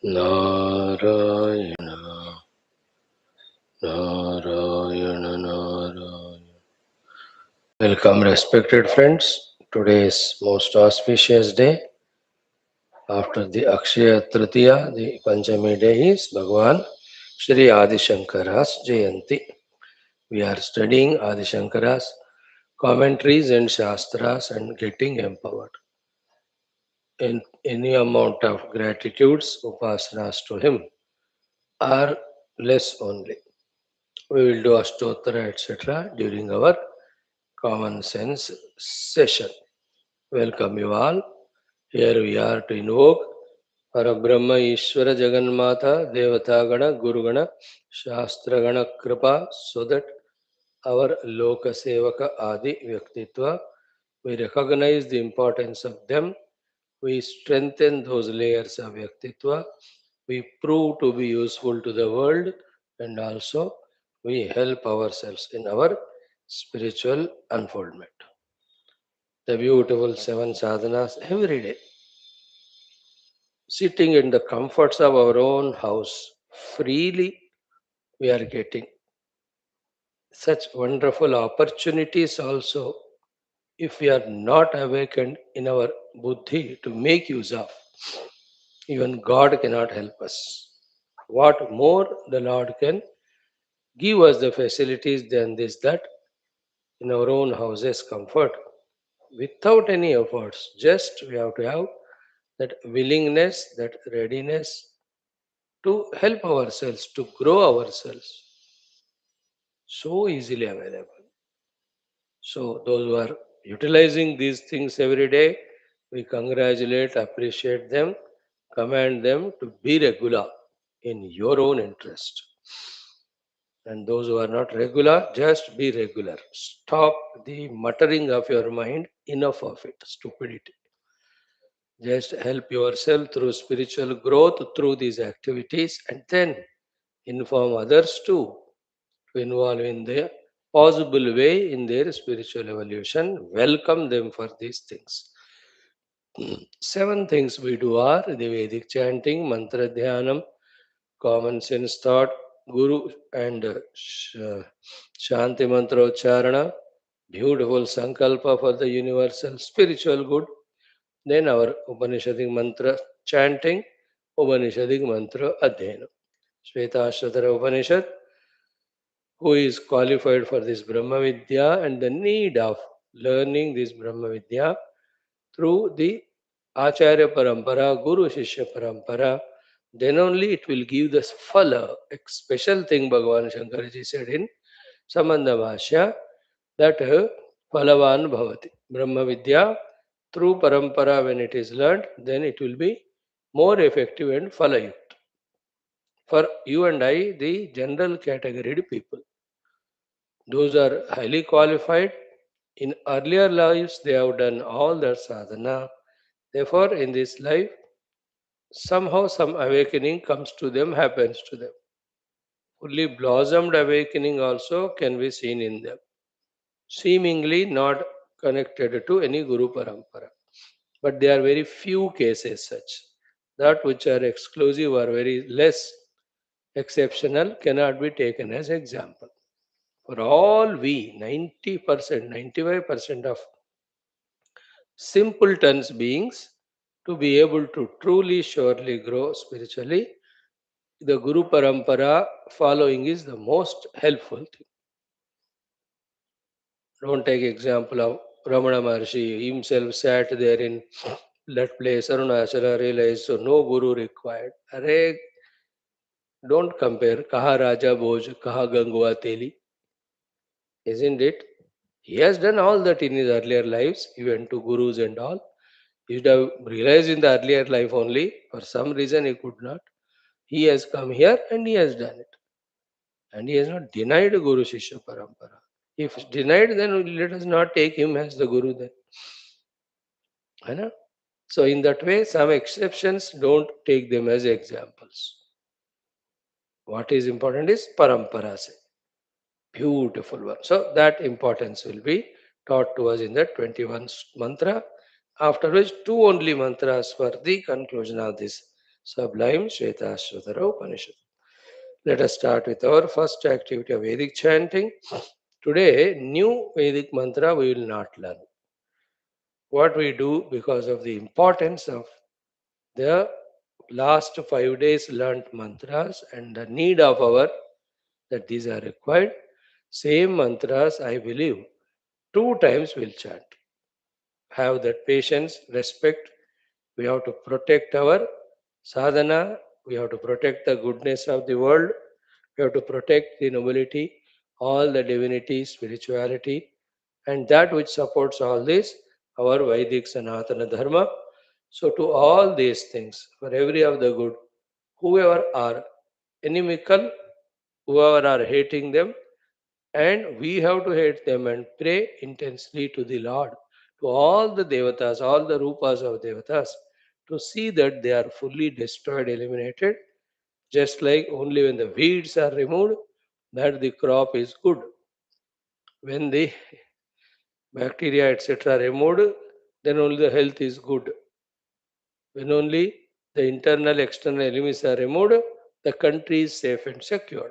Narayana, Narayana, Narayana. Welcome, respected friends. Today is most auspicious day. After the Akshaya Tritiya, the Panchami day is Bhagwan Shri Adi Shankara's Jayanti. We are studying Adi Shankara's commentaries and Shastras and getting empowered. In any amount of gratitudes, upasanas to him are less only. We will do Ashtottara, etc. during our common sense session. Welcome you all. Here we are to invoke Parabrahma Ishvara Jagannatha Devatagana Gurugana Shastragana Kripa so that our Loka Sevaka Adi Vyaktitva, we recognize the importance of them, we strengthen those layers of Vyaktitva, we prove to be useful to the world, and also we help ourselves in our spiritual unfoldment. The beautiful 7 sadhanas every day, sitting in the comforts of our own house, freely we are getting such wonderful opportunities also. If we are not awakened in our buddhi to make use of, even God cannot help us. What more the Lord can give us the facilities than this, that in our own houses comfort without any efforts. Just we have to have that willingness, that readiness to help ourselves, to grow ourselves. So easily available. So those who are utilizing these things every day, we congratulate, appreciate them, command them to be regular in your own interest. And those who are not regular, just be regular. Stop the muttering of your mind, enough of it, stupidity. Just help yourself through spiritual growth through these activities and then inform others too to involve in the possible way in their spiritual evolution. Welcome them for these things. Seven things we do are the Vedic chanting, mantra dhyanam, common sense thought, guru and shanti mantra ucharana, beautiful sankalpa for the universal spiritual good. Then our Upanishadic mantra chanting, Upanishadic mantra adhyana. Shwethashwathara Upanishad, who is qualified for this Brahma Vidya and the need of learning this Brahma Vidya through the Acharya Parampara, Guru Shishya Parampara, then only it will give the phala. A special thing Bhagavan Shankaraji said in Samanda Bhashya that phalavan bhavati. Brahma Vidya through Parampara, when it is learned, then it will be more effective and phalayukta. For you and I, the general category people, those are highly qualified. In earlier lives, they have done all their sadhana. Therefore, in this life, somehow some awakening comes to them, happens to them. Fully blossomed awakening also can be seen in them, seemingly not connected to any Guru Parampara. But there are very few cases such. That which are exclusive or very less exceptional cannot be taken as example. For all we, 90%, 95% of simpletons beings, to be able to truly, surely grow spiritually, the Guru Parampara following is the most helpful thing. Don't take example of Ramana Maharshi himself sat there in that place, Arunachala, realized so no Guru required. Arre, don't compare. Kaha Raja Bhoj, Kaha Gangua Teli. Isn't it? He has done all that in his earlier lives. He went to gurus and all. He should have realized in the earlier life only. For some reason he could not. He has come here and he has done it. And he has not denied Guru Shishya Parampara. If denied, then let us not take him as the Guru then. Hai na? So in that way, some exceptions, don't take them as examples. What is important is Parampara se. Beautiful one. So that importance will be taught to us in the 21st mantra. After which, two only mantras for the conclusion of this sublime Shwethashwathara Upanishad. Let us start with our first activity of Vedic chanting. Today, new Vedic mantra we will not learn. What we do because of the importance of the last 5 days learnt mantras and the need of our that these are required. Same mantras, I believe, 2 times we'll chant. Have that patience, respect. We have to protect our sadhana. We have to protect the goodness of the world. We have to protect the nobility, all the divinity, spirituality, and that which supports all this, our Vedic Sanatana Dharma. So, to all these things, for every of the good, whoever are inimical, whoever are hating them, and we have to hate them and pray intensely to the Lord, to all the devatas, all the rupas of devatas, to see that they are fully destroyed, eliminated, just like only when the weeds are removed, that the crop is good. When the bacteria, etc., removed, then only the health is good. When only the internal, external enemies are removed, the country is safe and secure.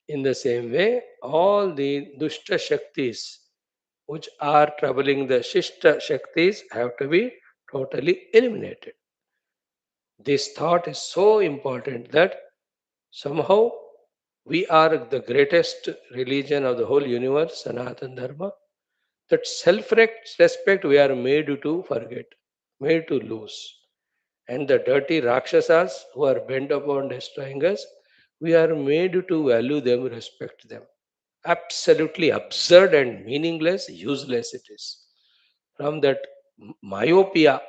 In the same way, all the dushta shaktis which are troubling the shishta shaktis have to be totally eliminated. This thought is so important that somehow we are the greatest religion of the whole universe, Sanatana Dharma. That self respect we are made to forget, made to lose. And the dirty Rakshasas who are bent upon destroying us, we are made to value them, respect them. Absolutely absurd and meaningless, useless it is. From that myopia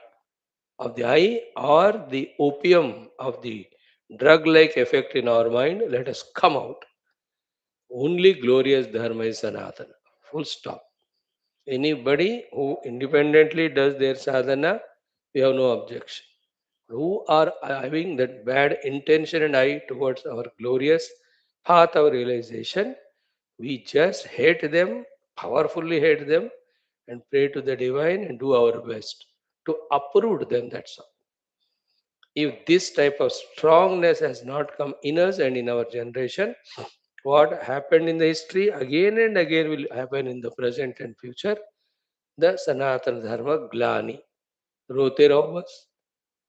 of the eye or the opium of the drug like effect in our mind, let us come out. Only glorious Dharma is Sanatana. Full stop. Anybody who independently does their sadhana, we have no objection. Who are having that bad intention and eye towards our glorious path of realization, we just hate them, powerfully hate them, and pray to the divine and do our best to uproot them. That's all. If this type of strongness has not come in us and in our generation, what happened in the history again and again will happen in the present and future. The Sanatana Dharma glani. रोते रहो बस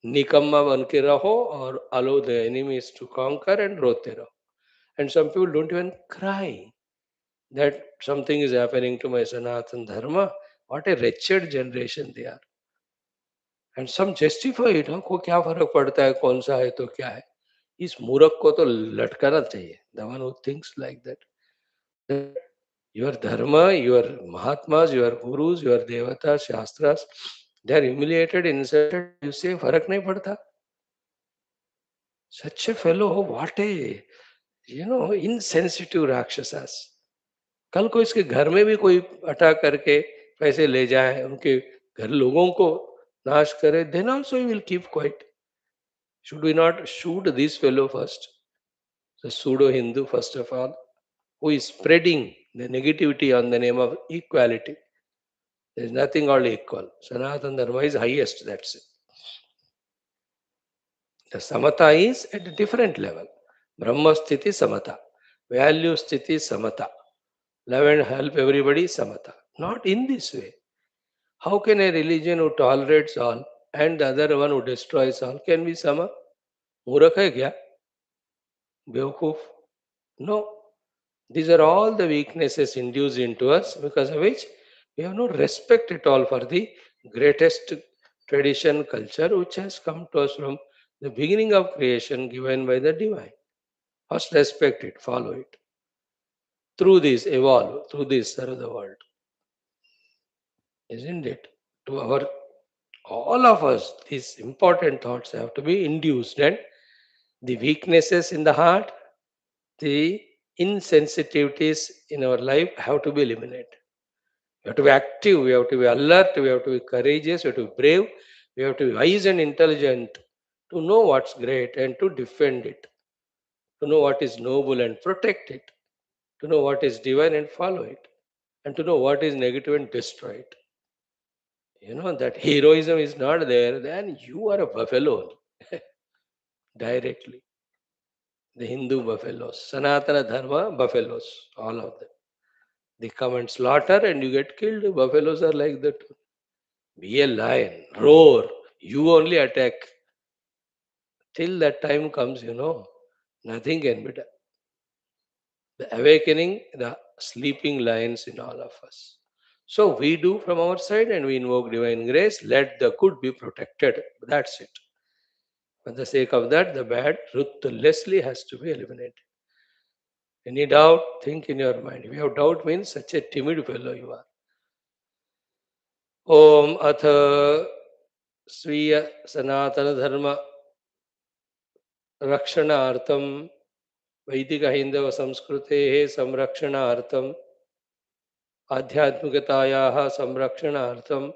निकम्मा बन के रहो और allow the enemies to conquer and rote raho. And some people don't even cry that something is happening to my Sanatan Dharma. What a wretched generation they are. And some justify it. को क्या फर्क पड़ता है कौन सा है तो क्या है इस मूर्ख को तो लटकाना चाहिए. The one who thinks like that. That your dharma, your mahatmas, your gurus, your devatas, shastras, they are humiliated, insulted, and you say फर्क नहीं पड़ता. Such a fellow, what a insensitive Rakshasas. कल को इसके घर में भी कोई अटैक करके पैसे ले जाए उनके घर लोगों को नाश करे then also he will keep quiet. Should we not shoot this fellow first? The pseudo Hindu first of all, who is spreading the negativity on the name of equality. There is nothing called equal. Sanatana Dharma is highest, that's it. The samatha is at a different level. Brahma sthiti samatha. Value sthiti samatha. Love and help everybody samatha. Not in this way. How can a religion who tolerates all and the other one who destroys all can be sama? मूर्ख है क्या? बेवकूफ? No. These are all the weaknesses induced into us because of which we have no respect at all for the greatest tradition culture which has come to us from the beginning of creation given by the divine. First respect it, follow it. Through this evolve, through this serve the world. Isn't it? To our all of us, these important thoughts have to be induced and the weaknesses in the heart, the insensitivities in our life have to be eliminated. We have to be active, we have to be alert, we have to be courageous, we have to be brave, we have to be wise and intelligent to know what's great and to defend it, to know what is noble and protect it, to know what is divine and follow it, and to know what is negative and destroy it. That heroism is not there, then you are a buffalo. directly. The Hindu buffaloes, Sanatana Dharma buffaloes, all of them. They come and slaughter and you get killed. Buffaloes are like that. Be a lion, roar. You only attack. Till that time comes, nothing can be done. The awakening, the sleeping lions in all of us. So we do from our side and we invoke divine grace. Let the good be protected. That's it. For the sake of that, the bad ruthlessly has to be eliminated. Any doubt, think in your mind. If you have doubt, means such a timid fellow you are. Om Atha Sriya Sanatana Dharma Rakshanaartham Vedic Hindava Samskrutehe Samrakshanaartham Adhyatmikatayaha Samrakshanaartham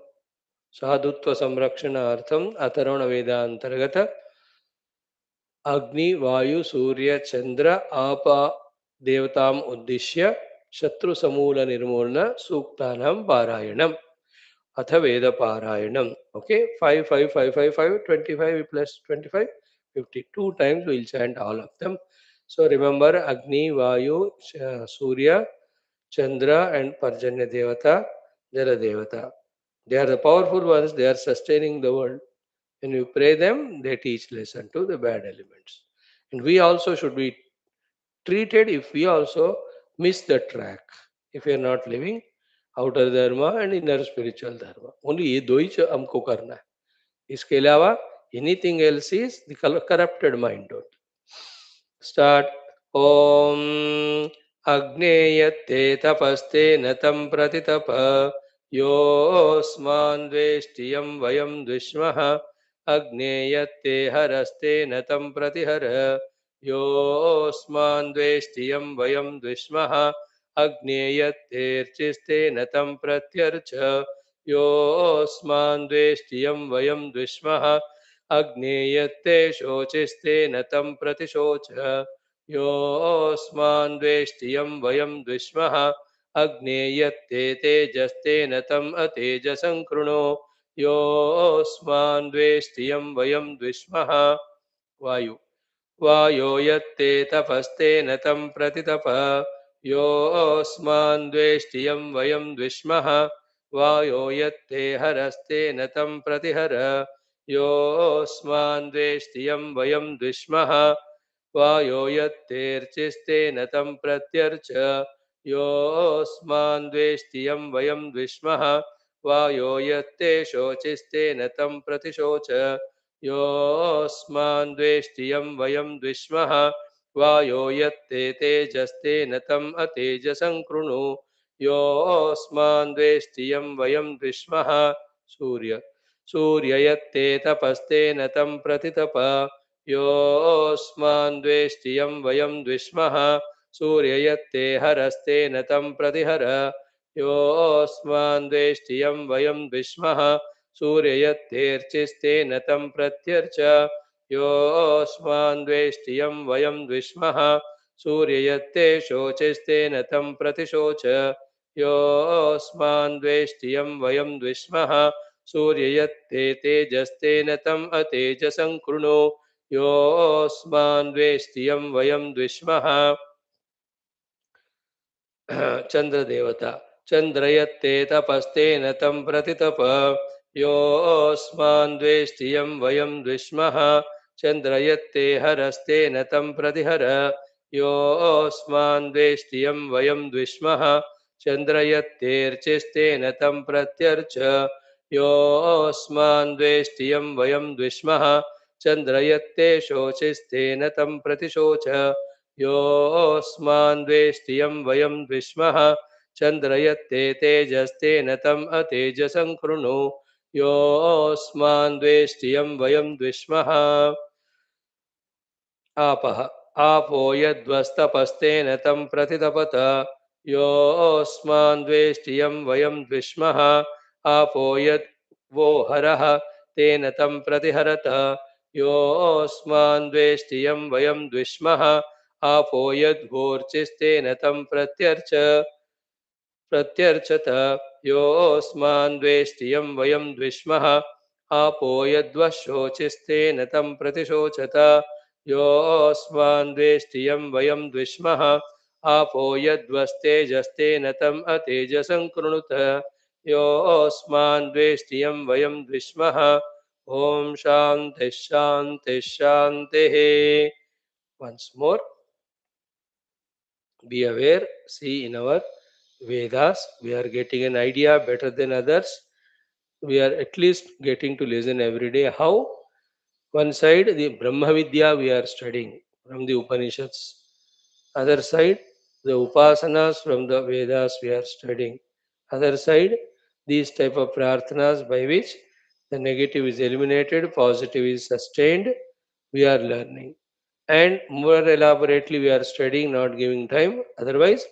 Sadhutva Samrakshanaartham Atharvana Vedantargata Agni Vayu Surya Chandra Apa Devatam Uddishya Shatru Samula Nirmulna Sukthanam Parayanam Atha Veda Parayanam. Okay, 5, 5, 5, 5, 5, 25 plus 25, 52 times we will chant all of them. So remember Agni, Vayu, Surya, Chandra and Parjanya Devata, Jala Devata. They are the powerful ones, they are sustaining the world. When you pray them, they teach lesson to the bad elements. And we also should be treated if we also miss the track. If we are not living outer dharma and inner spiritual dharma. Only ये दो ही हमको करना है. इसके अलावा anything else is the corrupted mind. Start. Om Agneyate tapaste natam pratitapa Yosman dveshtiyam vayam dvishmaha Agneyate haraste natam pratihara Yosman dveshtiyam vayam dvishmaha Agneyate chiste natam pratyarcha Yosman dveshtiyam vayam dvishmaha Agneyate shociste natam pratishocha Yosman dveshtiyam vayam dvishmaha Agneyate tejaste natam atejasan kruno Yosman dveshtiyam vayam dvishmaha Vayu Vayo yatte tapaste natam pratitapa Yosman dveshtiyam vayam dvishmaha Vayo yatte haraste natam pratihara Yosman dveshtiyam vayam dvishmaha Vayo yatterchiste natam pratyarcha Yosman dveshtiyam vayam dvishmaha Vayo yatte shociste natam pratishocha Yosman dveshtiyam vayam dvishmaha Vayo yatte tejaste natam atejasan krunu Yosman dveshtiyam vayam dvishmaha Surya Suryayate tapaste natam pratitapa Yosman dveshtiyam vayam dvishmaha Suryayate haraste natam pratihara Yosman dveshtiyam vayam dvishmaha Suryayate archiste natam pratyarcha Yosman dveshtiyam vayam dvishmaha Suryayate shociste natam pratishocha Yosman dveshtiyam vayam dvishmaha Suryayate tejaste natam atejasan kruno Yosman dveshtiyam vayam dvishmaha Chandra Devata Chandrayatte tapaste natam pratitapa Yosman dveshtiyam vayam dvishmaha Chandrayatte haraste natam pratihara Yosman dveshtiyam vayam dvishmaha Chandrayatte archiste natam pratyarcha Yosman dveshtiyam vayam dvishmaha Chandrayatte shociste natam pratishocha Yosman dveshtiyam vayam dvishmaha Chandrayatte tejaste natam atejasan krunu Yosman dveshtiyam vayam dvishmaha Apaha Apo yadvastapaste natam pratitapata Yosman dveshtiyam vayam dvishmaha Apo yad voharaha te natam pratiharata Yosman dveshtiyam vayam dvishmaha Apo yadvorchiste natam pratyarchata Yosman dveshtiyam vayam dvishmaha Apo yadvashociste natam pratishochata योऽस्मान् द्वेष्टियं वयं द्विष्मः आपो यद्वस्तेजस्तेन तम् अतेजसं कृणुत योऽस्मान् द्वेष्टियं वयं द्विष्मः ॐ शान्तिः शान्तिः शान्तिः. Once more, be aware, see in our Vedas, we are getting an idea better than others. We are at least getting to listen every day. How? One side, the Brahma Vidya we are studying from the Upanishads. Other side, the Upasanas from the Vedas we are studying. Other side, these type of prarthanas by which the negative is eliminated, positive is sustained, we are learning. And more elaborately, we are studying, not giving time. Otherwise,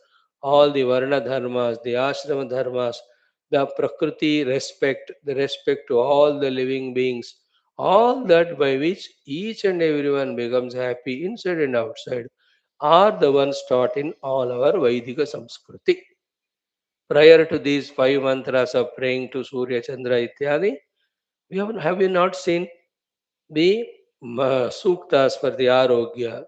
all the Varna dharmas, the Ashrama dharmas, the Prakriti respect, the respect to all the living beings, all that by which each and everyone becomes happy inside and outside, are the ones taught in all our Vaidika Samskriti. Prior to these five mantras of praying to Surya, Chandra, Ityadi, have we not seen the suktas for the Arogya,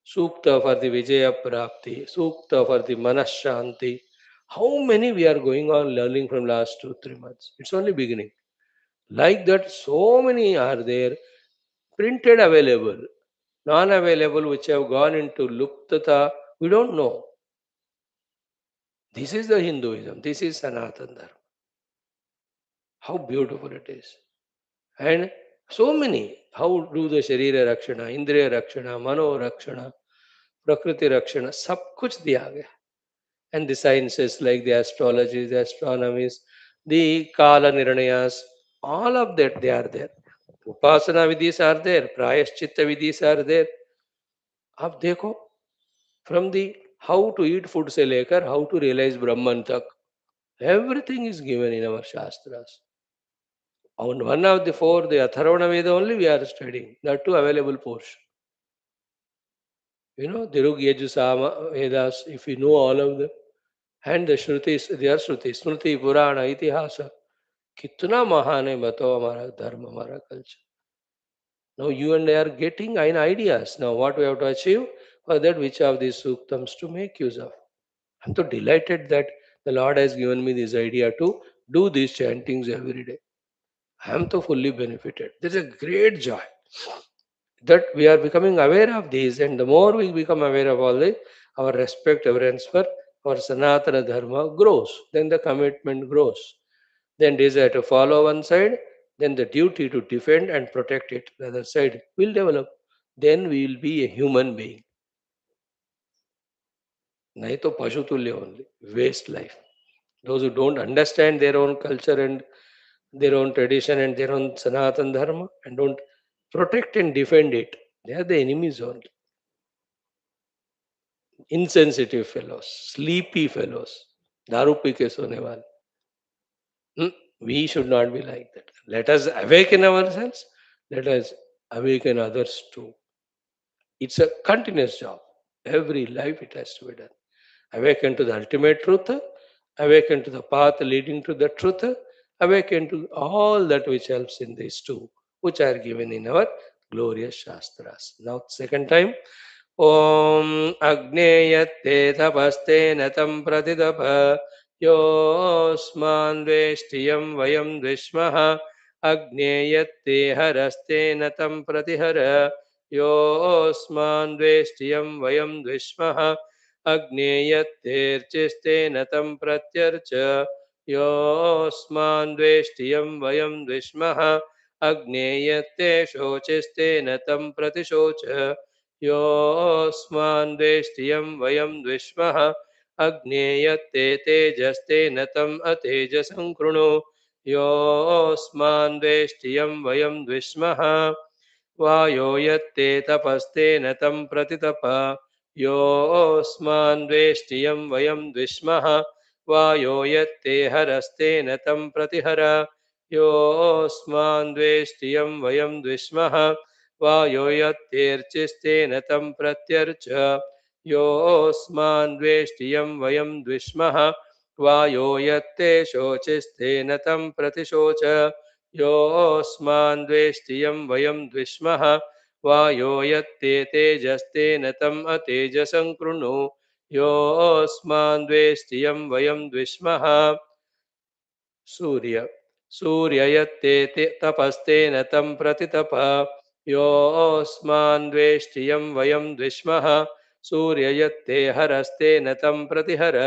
Sukta for the Vijaya Prapti, Sukta for the Manashanti? How many we are going on learning from last 2 3 months? It's only beginning. Like that, so many are there, printed available, non-available, which have gone into Luptata. We don't know. This is the Hinduism. This is Sanatana Dharma. How beautiful it is. And so many. How do the Sharira Rakshana, Indriya Rakshana, Mano Rakshana, Prakriti Rakshana, sab kuch diya gaya. And the sciences like the astrology, the astronomies, the Kala Nirnayas, all of that they are there. Upasana vidhis are there, Prayaschitta vidhis are there. आप देखो, from the how to eat food से लेकर how to realize Brahman tak, everything is given in our Shastras. On one of the four, the Atharvana Veda only we are studying, that too available portion. Dirug Yeju Sama Vedas, if you know all of them, and the Shrutis, they are Shrutis, Smriti, Purana, Itihasa, कितना महान है बताओ हमारा धर्म हमारा culture. Now you and I are getting ideas. Now what we have to achieve for that, which of these suktams to make use of. I'm so delighted that the Lord has given me this idea to do these chantings every day. I am so fully benefited. There's a great joy that we are becoming aware of these, and the more we become aware of all this, our respect, reverence for our Sanatana Dharma grows. Then the commitment grows. Then desire to follow one side, then the duty to defend and protect it, the other side will develop. Then we will be a human being. नहीं तो पशु तुल्य only, waste life. Those who don't understand their own culture and their own tradition and their own Sanatan Dharma and don't protect and defend it, they are the enemies only. Insensitive fellows, sleepy fellows, दारू P के सोने वाले. We should not be like that. Let us awaken ourselves. Let us awaken others too. It's a continuous job. Every life it has to be done. Awaken to the ultimate truth, awaken to the path leading to the truth, awaken to all that which helps in these two, which are given in our glorious Shastras. Now, second time. ॐ अग्नेयत्ते तपस्तेन तं प्रतितप योऽस्मान् वेष्टियं वयं द्विष्मः अग्नेयत्ते हरस्तेन तं प्रतिहर योऽस्मान् वेष्टियं वयं द्विष्मः अग्नेयत्तेऽर्चिस्तेन तं प्रत्यर्च योऽस्मान् वेष्टियं वयं द्विष्मः अग्नेयत्ते शोचिस्तेन तं प्रतिशोच योऽस्मान् वेष्टियं वयं द्विष्मः अग्नेयत्ते तेजस्तेन तम् अतेजसं कृणु योऽस्मान् वेष्टियं वयं द्विष्मः वायो यत्ते तपस्तेन तं प्रतितप योऽस्मान् वेष्टियं वयं द्विष्मः वायो यत्ते हरस्तेन तं प्रतिहर योऽस्मान् वेष्टियं वयं द्विष्मः वायो यत्तेऽर्चिस्तेन तं प्रत्यर्च योऽस्मान् वेष्टियं वयं द्विष्मः वायो यत्ते शोचिस्तेन तं प्रतिशोच योऽस्मान् वेष्टियं वयं द्विष्मः वायो यत्ते तेजस्तेन तम् अतेजसं कृणु योऽस्मान् द्वेष्टियं वयं द्विष्मः सूर्य सूर्ययत्ते तपस्तेन तं प्रतितप योऽस्मान् द्वेष्टियं वयं द्विष्मः सूर्ययत्ते हरस्तेन तं प्रतिहर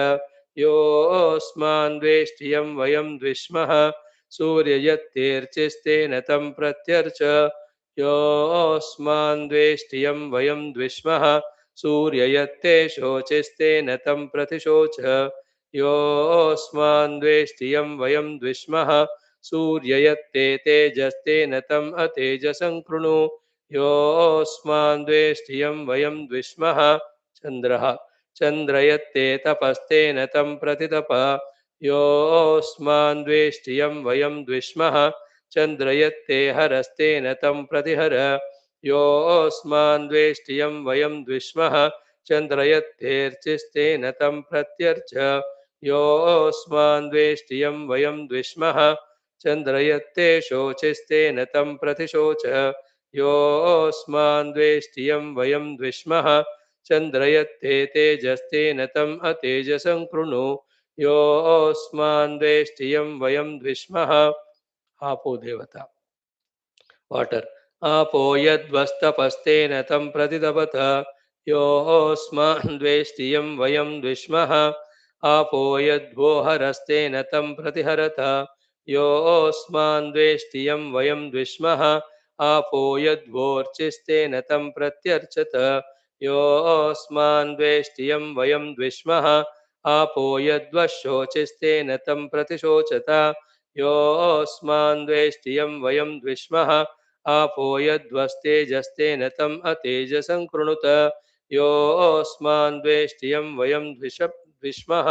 योऽस्मान् द्वेष्टियं वयं द्विष्मः सूर्ययत्तेर्चिस्तेन तं प्रत्यर्च योऽस्मान् द्वेष्टियं वयं द्विष्मः सूर्ययत्ते शोचिस्तेन तं प्रतिशोच योऽस्मान् द्वेष्टियं वयं द्विष्मः सूर्ययत्ते तेजस्तेन तम् अतेजसं कृणु योऽस्मान् द्वेष्टियं वयं द्विष्मः चन्द्रः चन्द्रयत्ते तपस्तेन तं प्रतितप योऽस्मान् द्वेष्टियं वयं द्विष्मः चन्द्रयत्ते हरस्तेन तं प्रतिहर योऽस्मान् द्वेष्टियं वयं द्विष्मः चन्द्रयत्तेर्चिस्तेन तं प्रत्यर्च योऽस्मान् द्वेष्टियं वयं द्विष्मः चन्द्रयत्ते शोचिस्तेन तं प्रतिशोच योऽस्मान् द्वेष्टियं वयं द्विष्मः चन्द्रयत्ते तेजस्तेन तम् अतेजसं कृणु योऽस्मान् द्वेष्टियं वयं द्विष्मः आपो देवता वाटर आपो यद्वस्तपस्तेन तं प्रतितपत योऽस्मान् द्वेष्टियं वयं द्विष्मः आपो यद्वोहरस्तेन तं प्रतिहरत योऽस्मान् द्वेष्टियं वयं द्विष्मः आपो यद्वोर्चिस्तेन तं प्रत्यर्चत योऽस्मान् द्वेष्टियं वयं द्विष्मः आपो यद्वशोचिस्तेन तं प्रतिशोचत योऽस्मान् द्वेष्टियं वयं द्विष्मः आपो यद्वस्तेजस्तेन तम् अतेजसं कृणुत योऽस्मान् द्वेष्टियं वयं द्विष्मः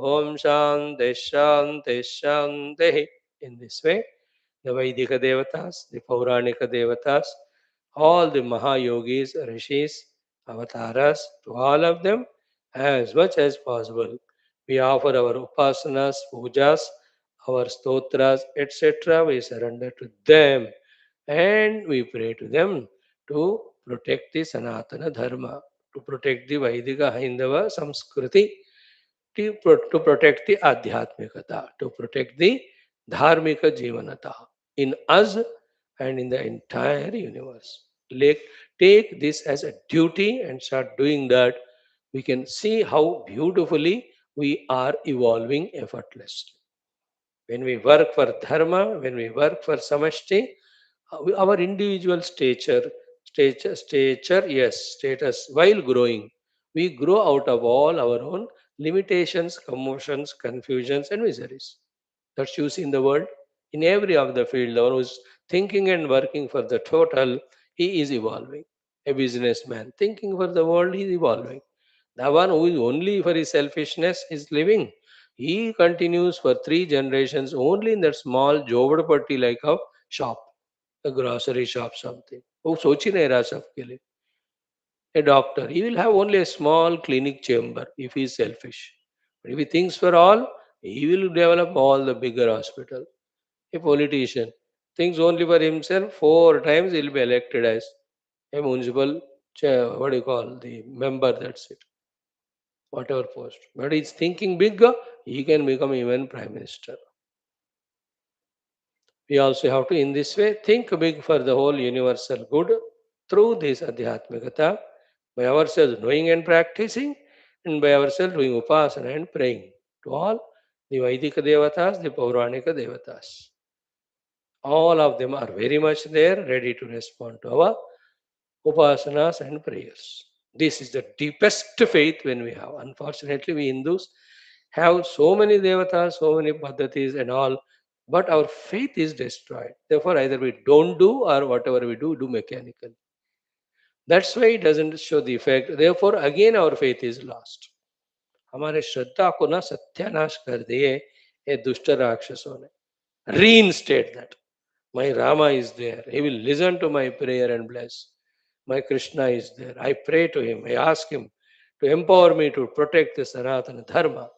ॐ शान्तिः शान्तिः शान्तिः in this way the Vedic devatas, the Puranic devatas, all the Mahayogis, Rishis, avatars, to all of them, as much as possible, we offer our upasanas, pujas, our stotras, etc. We surrender to them and we pray to them to protect the Sanatana Dharma, to protect the Vaidika Haindava Samskriti, to protect the Adhyatmikata, to protect the Dharmika Jivanata in us and in the entire universe. Like, take this as a duty and start doing that. We can see how beautifully we are evolving effortlessly. When we work for dharma, when we work for samashti, our individual status, while growing, we grow out of all our own limitations, commotions, confusions, and miseries. That's you see in the world. In every of the field, the one who's thinking and working for the total, he is evolving. A businessman thinking for the world, he is evolving. The one who is only for his selfishness is living. He continues for 3 generations only in that small jovadpatti like a shop, a grocery shop, something. वो सोच ही नहीं रहा सबके लिए. A doctor, he will have only a small clinic chamber if he is selfish. But if he thinks for all, he will develop all the bigger hospital. A politician thinks only for himself, 4 times he will be elected as a municipal chair, what do you call the member, that's it, whatever post. But he's thinking bigger, he can become even prime minister. We also have to, in this way, think big for the whole universal good through this Adhyatmikata, by ourselves knowing and practicing, and by ourselves doing upasana and praying to all the Vedic devatas, the Pauranika devatas. All of them are very much there, ready to respond to our upasanas and prayers. This is the deepest faith when we have. Unfortunately, we Hindus have so many devatas, so many paddhatis and all, but our faith is destroyed. Therefore, either we don't do or whatever we do mechanically. That's why it doesn't show the effect. Therefore, again our faith is lost. हमारे श्रद्धा को ना सत्यानाश कर दिए ये दुष्ट राक्षसों ने. Reinstate that. My Rama is there. He will listen to my prayer and bless. My Krishna is there. I pray to him. I ask him to empower me to protect the Sanatana Dharma.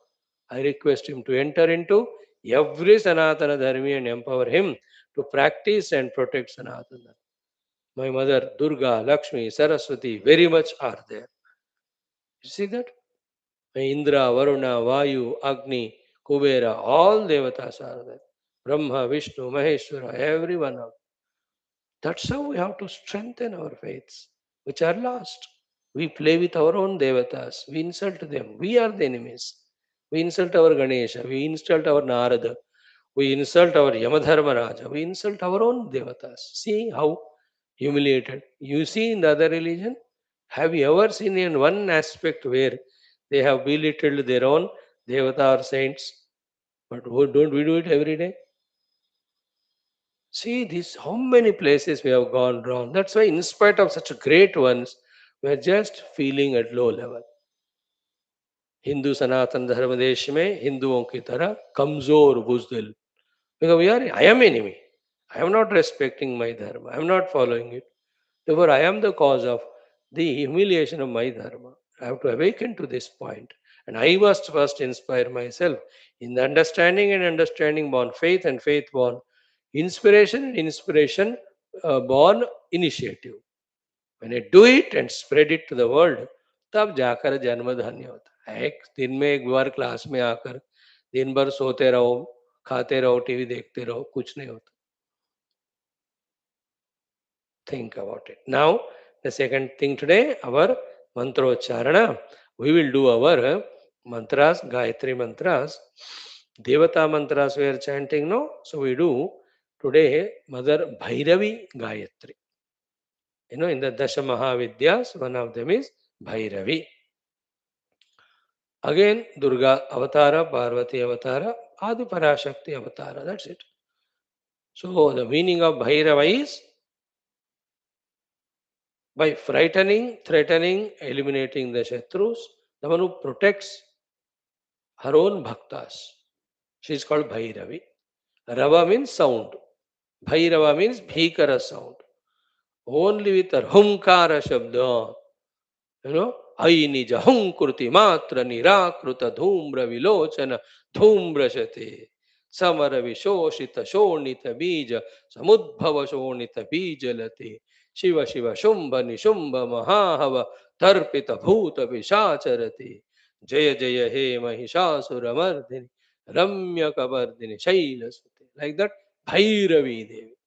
I request him to enter into every Sanatana Dharmi and empower him to practice and protect Sanatana Dharma. My mother, Durga, Lakshmi, Saraswati, very much are there. You see that? Indra, Varuna, Vayu, Agni, Kubera, all devatas are there. Brahma, Vishnu, Maheshwara, everyone of. That's how we have to strengthen our faiths, which are lost. We play with our own devatas. We insult them. We are the enemies. We insult our Ganesha. We insult our Narada. We insult our Yamadharmaraja. We insult our own devatas. See how humiliated. You see in the other religion, have you ever seen in one aspect where they have belittled their own devata or saints? But don't we do it every day? See this how many places we have gone wrong. That's why in spite of such great ones, we are just feeling at low level. Hindu सनातन धर्म देश में हिंदुओं की तरह कमजोर बुजदिल, because we are, I am enemy. I am not respecting my dharma. I am not following it. Therefore, I am the cause of the humiliation of my dharma. I have to awaken to this point. And I must first inspire myself in the understanding and understanding born faith and faith born inspiration and inspiration born initiative. When I do it and spread it to the world, तब जाकर जन्म धन्य होता है. एक दिन में एक बार क्लास में आकर दिन भर सोते रहो, खाते रहो, टीवी देखते रहो, कुछ नहीं होता. Think about it. Now, the second thing today, our mantrocharana. We will do our mantras, Gayatri mantras. Devata mantras we are chanting, no? So we do today Mother Bhairavi Gayatri. You know, in the Dasha Mahavidyas, one of them is Bhairavi. Again, Durga Avatara, Parvati Avatara, Adi Parashakti Avatara. That's it. So the meaning of Bhairava is by frightening, threatening, eliminating the Shatrus, the one who protects her own bhaktas. She is called Bhairavi. Rava means sound. Bhairava means bhikara sound. Only with her humkara shabda, you know, ai nija hunkurti matra nirakruta dhumra vilochana dhumra shate. Samara vishoshita shonita bija samudbhava shonita bija late. Shiva Shiva Shumbha Nishumba Mahahava Tarpita Bhuta Vishacharati. Jaya Jaya He Mahishasura Mardini Ramya Kabardini Shailasute. Like that, Bhairavi Devi.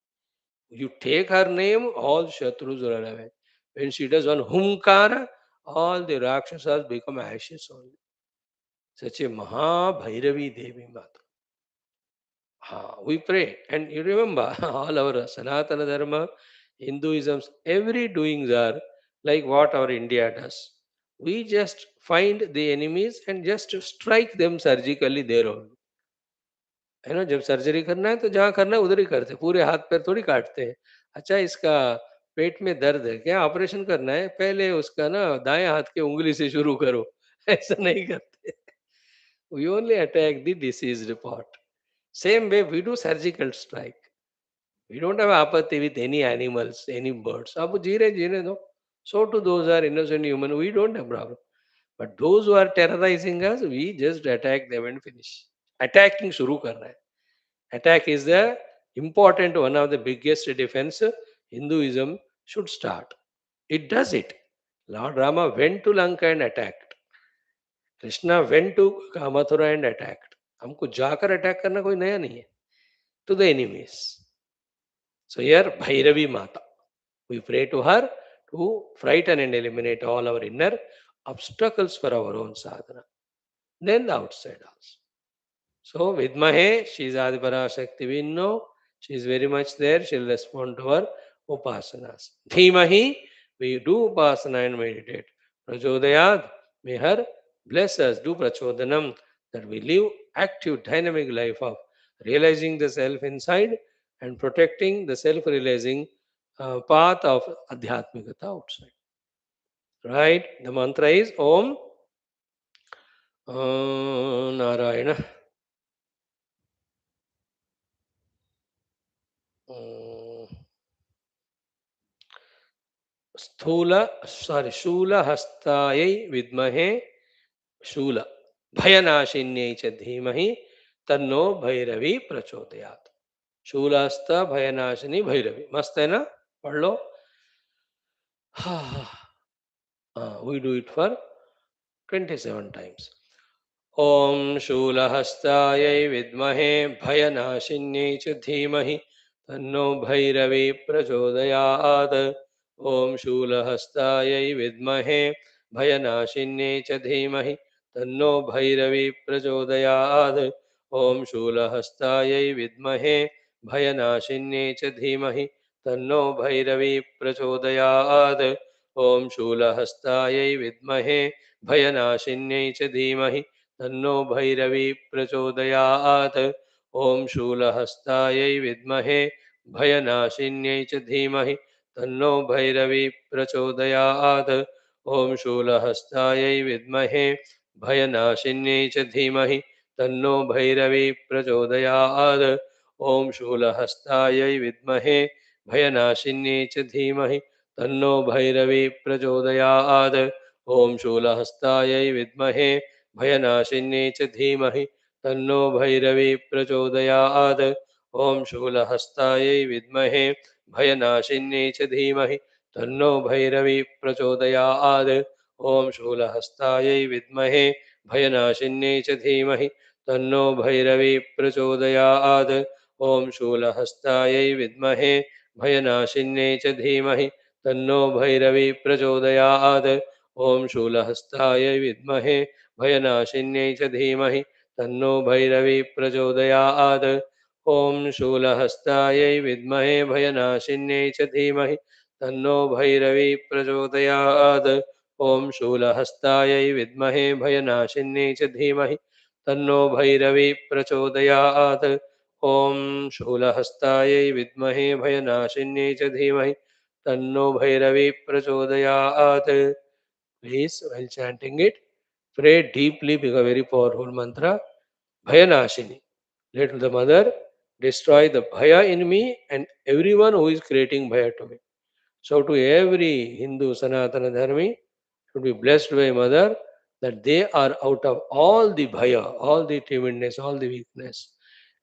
You take her name, all Shatrus run away. When she does one Humkara, all the Rakshasas become ashes only. Such a Maha Bhairavi Devi Mata. We pray. And you remember, all our Sanatana Dharma, Hinduisms, every doings are like what our India does. We just find the enemies and just strike them surgically there only. है ना, जब surgery करना है तो जहाँ करना है उधर ही करते, पूरे हाथ पैर थोड़ी काटते हैं. अच्छा इसका पेट में दर्द है क्या, ऑपरेशन करना है, पहले उसका ना दाएं हाथ के उंगली से शुरू करो. ऐसा नहीं करते. We only attack the diseased part. Same way we do surgical strike. We don't have apathy with any animals, any birds. अब जीरे दो. So to those who are innocent human, we don't have problem. But those who are terrorizing us, we just attack them and finish. Attacking शुरू करना है. Attack is the important one of the biggest defense Hinduism should start. It does it. Lord Rama went to Lanka and attacked. Krishna went to Mathura and attacked. हमको जाकर attack करना कोई नया नहीं है. To the enemies. So here Bhairavi Mata. We pray to her to frighten and eliminate all our inner obstacles for our own sadhana. Then the outside also. So Vidmahe, she is Adipara Shakti. We know she is very much there. She will respond to her upasanas. Dhimahi, we do upasana and meditate. Prachodayad, may her bless us, do prachodanam, that we live active, dynamic life of realizing the self inside and protecting the self-realizing path of adhyatmikata outside. Right? The mantra is Om Narayana. शूलहस्तायै विद्महे शूल भयनाशिन्यै च धीमहि तन्नो भैरवी प्रचोदयात्. शूलहस्त भयनाशिनी भैरवी. मस्त है ना, पढ़ लो. We do it for 27 times. ॐ शूलहस्तायै विद्महे भयनाशिन्यै च धीमहि तन्नो भैरवी प्रचोदयात्. ॐ शूलहस्तायै विद्महे भयनाशिन्यै च धीमहि तन्नो भैरवी प्रचोदयात्. ॐ शूलहस्तायै विद्महे भयनाशिन्यै च धीमहि तन्नो भैरवी प्रचोदयात्. ॐ शूलहस्तायै विद्महे भयनाशिन्यै च धीमहि तन्नो भैरवी प्रचोदयात्. ॐ शूलहस्तायै विद्महे भयनाशिन्यै च धीमहि तन्नो भैरवी प्रचोदयात्. ॐ शूलहस्तायै विद्महे भयनाशिन्यै च धीमहि तन्नो भैरवी प्रचोदयात्. ॐ शूलहस्तायै विद्महे भयनाशिन्यै च धीमहि तन्नो भैरवी प्रचोदयात्. ॐ शूलहस्तायै विद्महे भयनाशिन्यै च धीमहि तन्नो भैरवी प्रचोदयात्. ॐ शूलहस्तायै विद्महे भयनाशिन्यै च धीमहि तन्नो भैरवी प्रचोदयात्. ॐ शूलहस्तायै विद्महे भयनाशिन्यै च धीमहि तन्नो भैरवी प्रचोदयात्. ॐ शूलहस्तायै विद्महे भयनाशिन्यै च धीमहि तन्नो भैरवी प्रचोदयात्. ॐ शूलहस्तायै विद्महे भयनाशिन्यै च धीमहि तन्नो भैरवी प्रचोदयात्. ॐ शूलहस्तायै विद्महे भयनाशिन्यै च धीमहि तन्नो भैरवी प्रचोदयात्. ॐ शूलहस्तायै विद्महे भयनाशिन्यै च धीमहि तन्नो भैरवी प्रचोदयात्. ॐ शूलहस्तायै विद्महे भयनाशिन्यै च धीमहि तन्नो भैरवी प्रचोदयात्. Please, while chanting it, pray deeply because very powerful mantra. Bhayanashini. Let the mother destroy the bhaya in me and everyone who is creating bhaya to me. So to every Hindu Sanatana Dharmi should be blessed by mother that they are out of all the bhaya, all the timidness, all the weakness.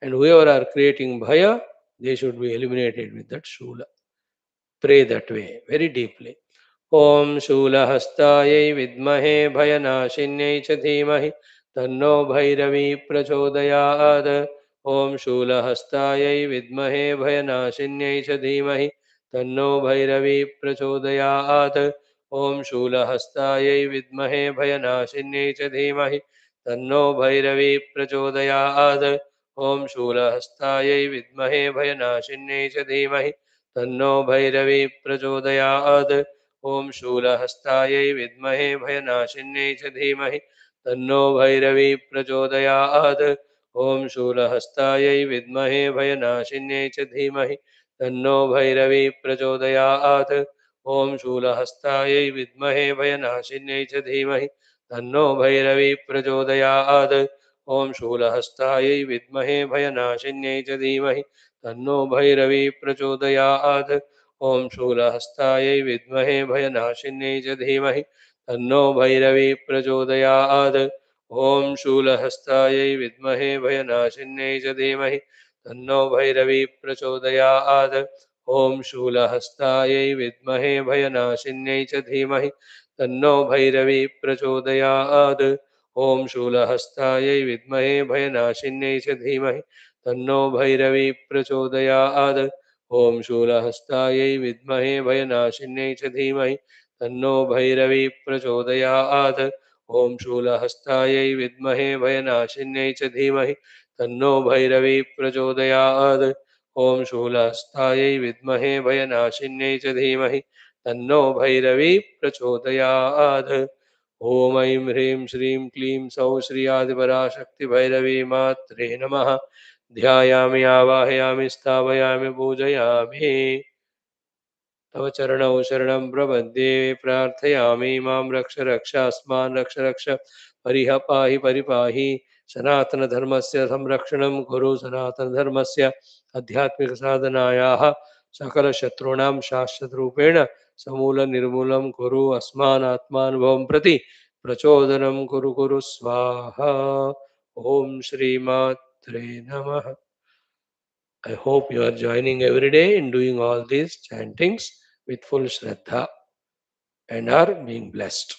And whoever are creating bhaya, they should be eliminated with that shula. Pray that way very deeply. ॐ शूलहस्तायै विद्महे भयनाशिन्यै च धीमहि तन्नो भैरवी प्रचोदयात्. ॐ शूलहस्तायै विद्महे भयनाशिन्यै च धीमहि तन्नो भैरवी प्रचोदयात्. ॐ शूलहस्तायै विद्महे भयनाशिन्यै च धीमहि तन्नो भैरवी प्रचोदयात्. ॐ शूलहस्तायै विद्महे भयनाशिन्यै च धीमहि तन्नो भैरवी प्रचोदयात्. ॐ शूलहस्तायै विद्महे भयनाशिन्यै च धीमहि तन्नो भैरवी प्रचोदयात्. ॐ शूलहस्तायै विद्महे भयनाशिन्यै च धीमहि तन्नो भैरवी प्रचोदयात्. ॐ शूलहस्तायै विद्महे भयनाशिन्यै च धीमहि तन्नो भैरवी प्रचोदयात्. ॐ शूलहस्तायै विद्महे भयनाशिन्यै च धीमहि तन्नो भैरवी प्रचोदयात्. ॐ शूलहस्तायै विद्महे भयनाशिन्यै च धीमहि तन्नो भैरवी प्रचोदयात्. ॐ शूलहस्तायै विद्महे भयनाशिन्यै च धीमहि तन्नो भैरवी प्रचोदयात्. ॐ शूलहस्तायै विद्महे भयनाशिन्यै च धीमहि तन्नो भैरवी प्रचोदयात्. ॐ शूलहस्तायै विद्महे भयनाशिन्यै च धीमहि तन्नो भैरवी प्रचोदयात्. ॐ शूलहस्तायै विद्महे भयनाशिन्यै च धीमहि तन्नो भैरवी प्रचोदयात्. ॐ शूलहस्तायै विद्महे भयनाशिन्यै च धीमहि तन्नो भैरवी प्रचोदयात्. ॐ शूलहस्तायै विद्महे भयनाशिन्यै च धीमहि तन्नो भैरवी प्रचोदयात्. ॐ ऐं ह्रीं श्रीं क्लीं सौः श्रियादिपराशक्तिभैरवी मात्रे नमः. ध्यायामि आवाहयामि स्थापयामि पूजयामि. तव चरणौ शरणं प्रपद्ये प्रार्थयामि मां रक्ष रक्षास्मान् रक्ष रक्ष परिह पाहि परिपाहि. सनातनधर्मस्य संरक्षणं कुरु. सनातनधर्मस्य आध्यात्मिकसाधनायाः सकलशत्रूणां शाश्वतरूपेण समूलनिर्मूलं कुरु. अस्मान् आत्मानुभवं प्रति प्रचोदनं कुरु कुरु स्वाहा. ॐ श्रीमात्रे नमः. I hope you are joining every day in doing all these chantings with full Shraddha. and are being blessed.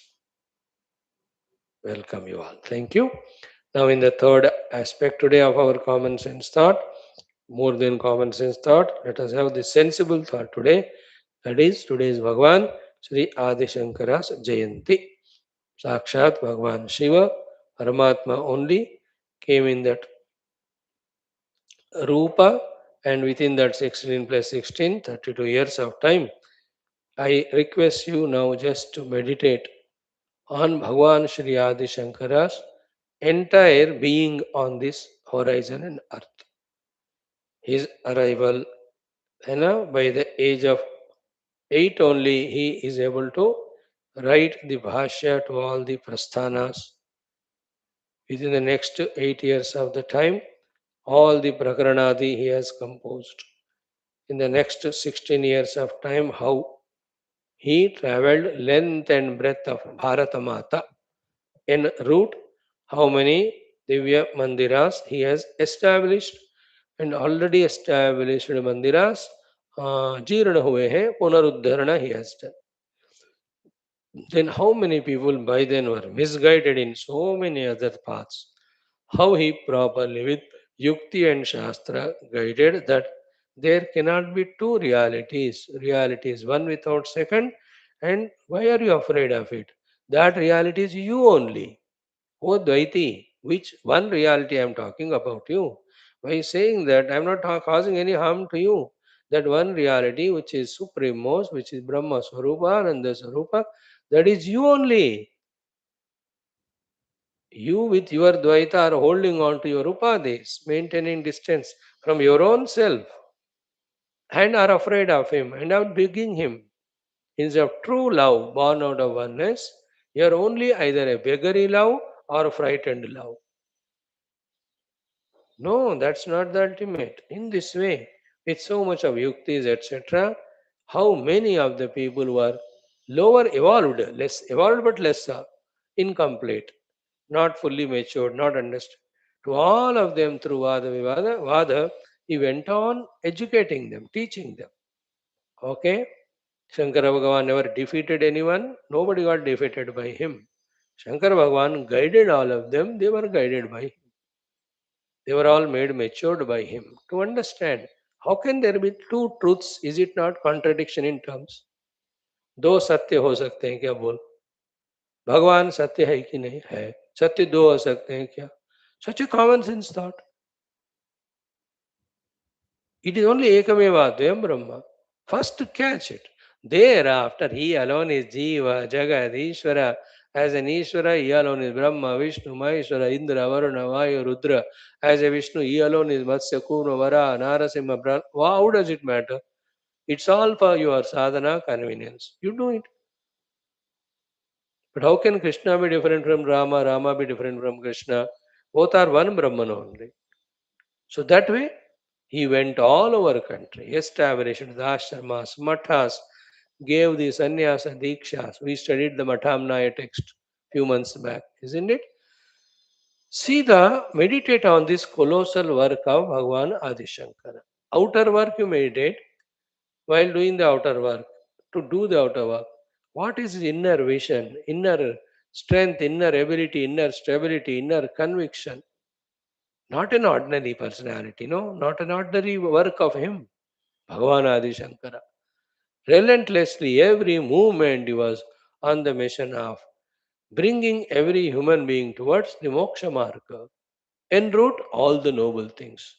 Welcome you all. Thank you. Now, in the third aspect today of our common sense thought, more than common sense thought, let us have the sensible thought today. That is, today's Bhagwan Sri Adi Shankara's Jayanti. Sakshat Bhagwan Shiva, Paramatma only, came in that Rupa, and within that 16 plus 16, 32 years of time. I request you now just to meditate on Bhagwan Sri Adi Shankara's entire being on this horizon and earth. His arrival, by the age of 8 only, he is able to write the Bhashya to all the Prasthanas. Within the next 8 years of the time, all the Prakaranadi he has composed. In the next 16 years of time, how he traveled length and breadth of Bharatamata. En route, how many Divya Mandiras he has established, and already established Mandiras जीर्ण हुए हैं, पुनरुद्धरण he has done. Then how many people by then were misguided in so many other paths? How he properly with Yukti and Shastra guided that there cannot be two realities. Reality is one without second. And why are you afraid of it? That reality is you only. Oh Dvaiti, which one reality I am talking about you? By saying that I am not causing any harm to you. That one reality which is supremmost, which is Brahma Swarupa and the Swarupa, that is you only. You with your Dvaita are holding on to your Upadis, maintaining distance from your own self, and are afraid of him and are begging him. Instead of true love born out of oneness, you are only either a beggary love or a frightened love. No, that's not the ultimate. In this way, with so much of yuktis, etc., how many of the people who are lower evolved, less evolved but less incomplete, not fully matured, not understood. To all of them through Vada, he went on educating them, teaching them. Okay? Shankara Bhagavan never defeated anyone, nobody got defeated by him. Shankara Bhagavan guided all of them, they were guided by him. They were all made matured by him to understand how can there be two truths? Is it not contradiction in terms? दो सत्य हो सकते हैं क्या बोल भगवान सत्य है कि नहीं है सत्य दो हो सकते हैं क्या such a common sense thought. It is only Ekameva Dvayam Brahma. First to catch it. Thereafter, he alone is Jiva, Jagat, Ishvara. As an Ishvara, he alone is Brahma, Vishnu, Maheshwara, Indra, Varuna, Vayu, Rudra. As a Vishnu, he alone is Matsya, Kurma, Vara, Narasimha, Brahma. How does it matter? It's all for your sadhana convenience. You do it. But how can Krishna be different from Rama, Rama be different from Krishna? Both are one Brahman only. So that way, he went all over country, established the ashramas, mathas, gave the sannyasa dikshas. We studied the Mathamnaya text few months back, isn't it? See meditate on this colossal work of Bhagavan Adi Shankara. Outer work you meditate while doing the outer work. To do the outer work, what is his inner vision, inner strength, inner ability, inner stability, inner conviction? Not an ordinary personality, no, not an ordinary work of him. Bhagavan Adi Shankara. Relentlessly, every movement he was on the mission of bringing every human being towards the moksha marga. En route, all the noble things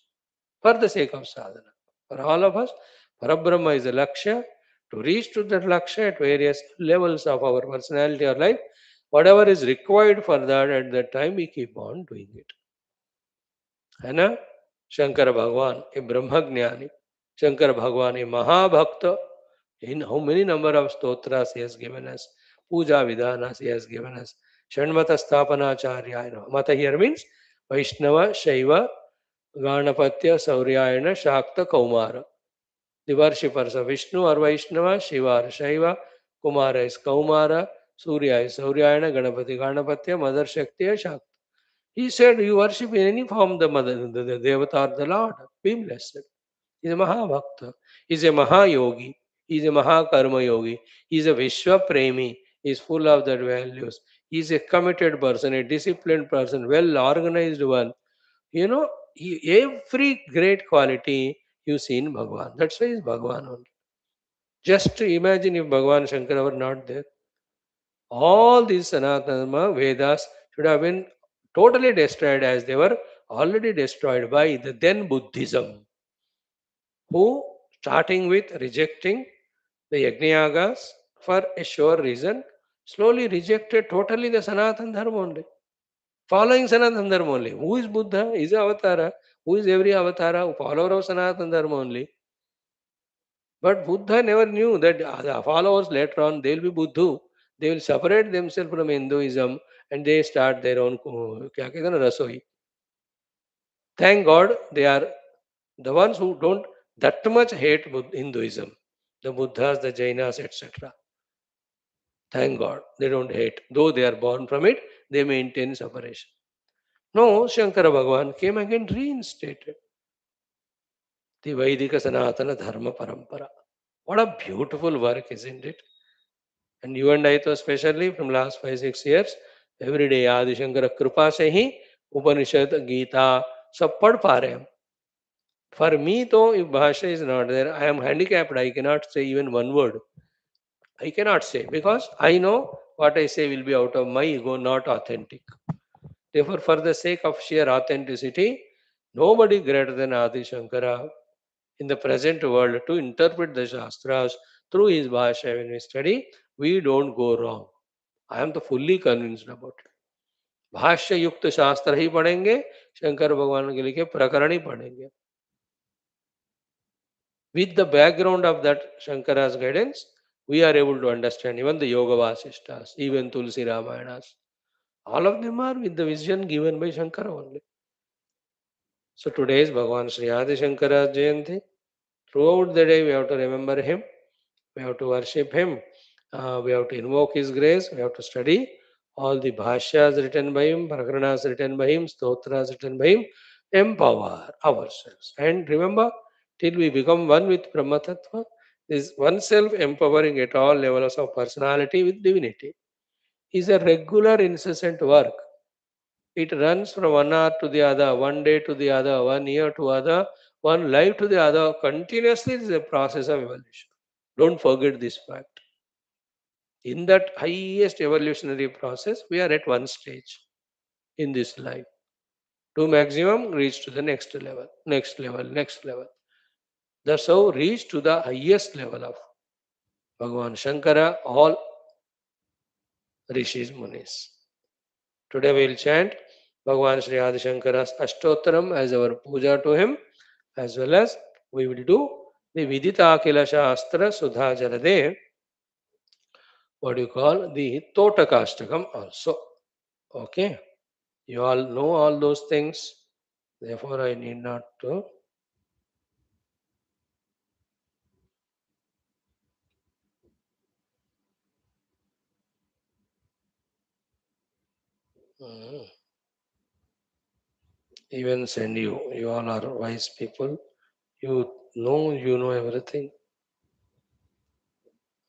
for the sake of sadhana. For all of us, Parabrahma is a lakshya. To reach to that lakshya at various levels of our personality or life, whatever is required for that at that time, we keep on doing it. है ना शंकर भगवान ए ब्रह्मज्ञानी शंकर भगवान ए महाभक्त in how many number of stotras he has given us puja vidhanas he has given us shanmata sthapanacharya mata here means vaishnava shaiva ganapatya sauryayana shakta kaumara the worshippers of vishnu or vaishnava shiva or shaiva kumara is kaumara surya is sauryayana ganapati ganapatya mother shakti is shakti. He said, you worship in any form the mother, the Devata or the Lord. Be blessed. He is a Mahabhakta. He is a Mahayogi. He is a Mahakarma Yogi. He is a Vishwa Premi. He is full of that values. He is a committed person, a disciplined person, well organized one. You know, every great quality you see in Bhagwan. That's why he is Bhagwan only. Just imagine if Bhagwan Shankara were not there. All these Sanatana Vedas should have been totally destroyed as they were already destroyed by the then Buddhism, who, starting with rejecting the Yajnayagas for a sure reason, slowly rejected totally the Sanatana Dharma only. Following Sanatana Dharma only. Who is Buddha? Is a avatara. Who is every avatara? Follower of Sanatana Dharma only. But Buddha never knew that the followers later on they will be Buddhu. They will separate themselves from Hinduism and they start their own kya kehte hain na, rasoi. Thank God they are the ones who don't that much hate Hinduism. The Buddhas, the Jainas, etc. Thank God they don't hate. Though they are born from it, they maintain separation. No, Shankara Bhagavan came again reinstated the Vaidika Sanatana Dharma Parampara. What a beautiful work, isn't it? And you and I, तो especially from last 5-6 years, every day आदि शंकर कृपा से ही उपनिषद गीता सब पढ़ पा रहे हम. For me, though, if Bhasha is not there, I am handicapped. I cannot say even one word. I cannot say because I know what I say will be out of my ego, not authentic. Therefore, for the sake of sheer authenticity, nobody greater than Adi Shankara in the present world to interpret the Shastras through his Bhasha when we study, we don't go wrong. I am तो fully convinced about it. भाष्य युक्त शास्त्र ही पढ़ेंगे, शंकर भगवान के लिखे प्रकरण ही पढ़ेंगे. With the background of that Shankara's guidance, we are able to understand even the Yoga Vasishtas, even Tulsi Ramayanas. All of them are with the vision given by Shankara only. So today is Bhagavan Sri Adi Shankara Jayanti. Throughout the day, we have to remember him, we have to worship him, we have to invoke his grace, we have to study all the bhashyas written by him, prakaranas written by him, stotras written by him, empower ourselves. And remember, till we become one with Brahma Tattva, is oneself empowering at all levels of personality with divinity. Is a regular, incessant work. It runs from one hour to the other, one day to the other, 1 year to other, one life to the other. Continuously, it is a process of evolution. Don't forget this fact. In that highest evolutionary process, we are at one stage in this life. To maximum, reach to the next level, next level, next level. That's how reach to the highest level of Bhagavan Shankara, all Rishis Munis. Today we will chant Bhagavan Sri Adi Shankara's Ashtottaram as our puja to him, as well as we will do the Vidita Akila Shastra Sudha Jalade, what you call the Totakashtakam also. Okay, you all know all those things, therefore I need not to. Mm, even send you. You all are wise people. You know everything.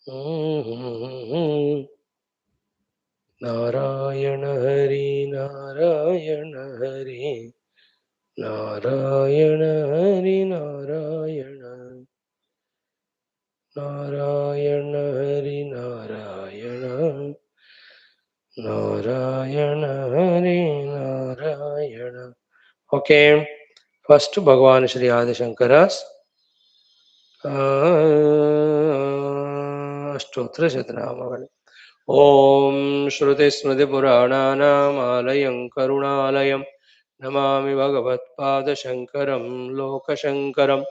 Mm-hmm. Narayan Hari Narayan Hari Narayan Hari Narayan Narayan Hari Narayan Narayan Hari Narayan. Okay, first Bhagavan Shri Adi Shankara's Ashtotra Shatnamagali. ॐ श्रुतिस्मृतिपुराणानामालयं करुणालयं नमामि भगवत्पादशङ्करं लोकशङ्करम्.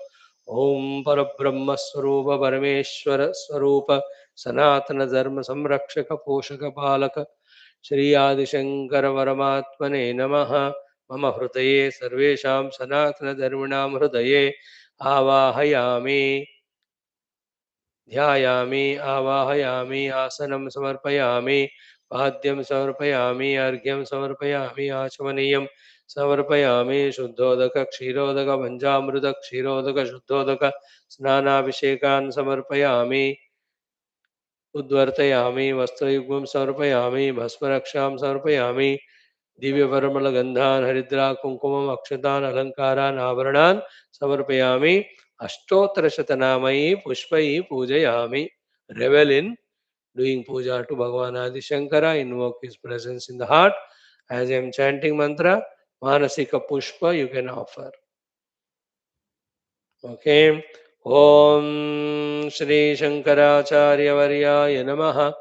ॐ परब्रह्मस्वरूप परमेश्वरस्वरूप सनातनधर्मसंरक्षक पोषकपालक श्री आदिशङ्करपरमात्मने नमः. मम हृदये सर्वेषां सनातनधर्मिणां हृदये आवाहयामि, ध्यायामि, आवाहयामि, आसनं समर्पयामि, पाद्यं समर्पयामि, अर्घ्यं समर्पयामि, आचमनीयं समर्पयामि. शुद्धोदक क्षीरोदक पञ्चामृत क्षीरोदक शुद्धोदक स्नानाभिषेकान् समर्पयामि. उद्वर्तयामि, वस्त्रयुग्मं समर्पयामि, भस्मरक्षां समर्पयामि, दिव्यपरिमलगन्धान् हरिद्रा कुङ्कुमम् अक्षतान् अलङ्कारान् आभरणान् समर्पयामि, अष्टोत्तरशतनामैः पुष्पैः पूजयामि. Revel in doing puja to Bhagavan Adi Shankara, invoke his presence in the heart. As I am chanting mantra, Manasika Pushpa you can offer. Okay. Om Shri Shankaracharyavarya Namaha.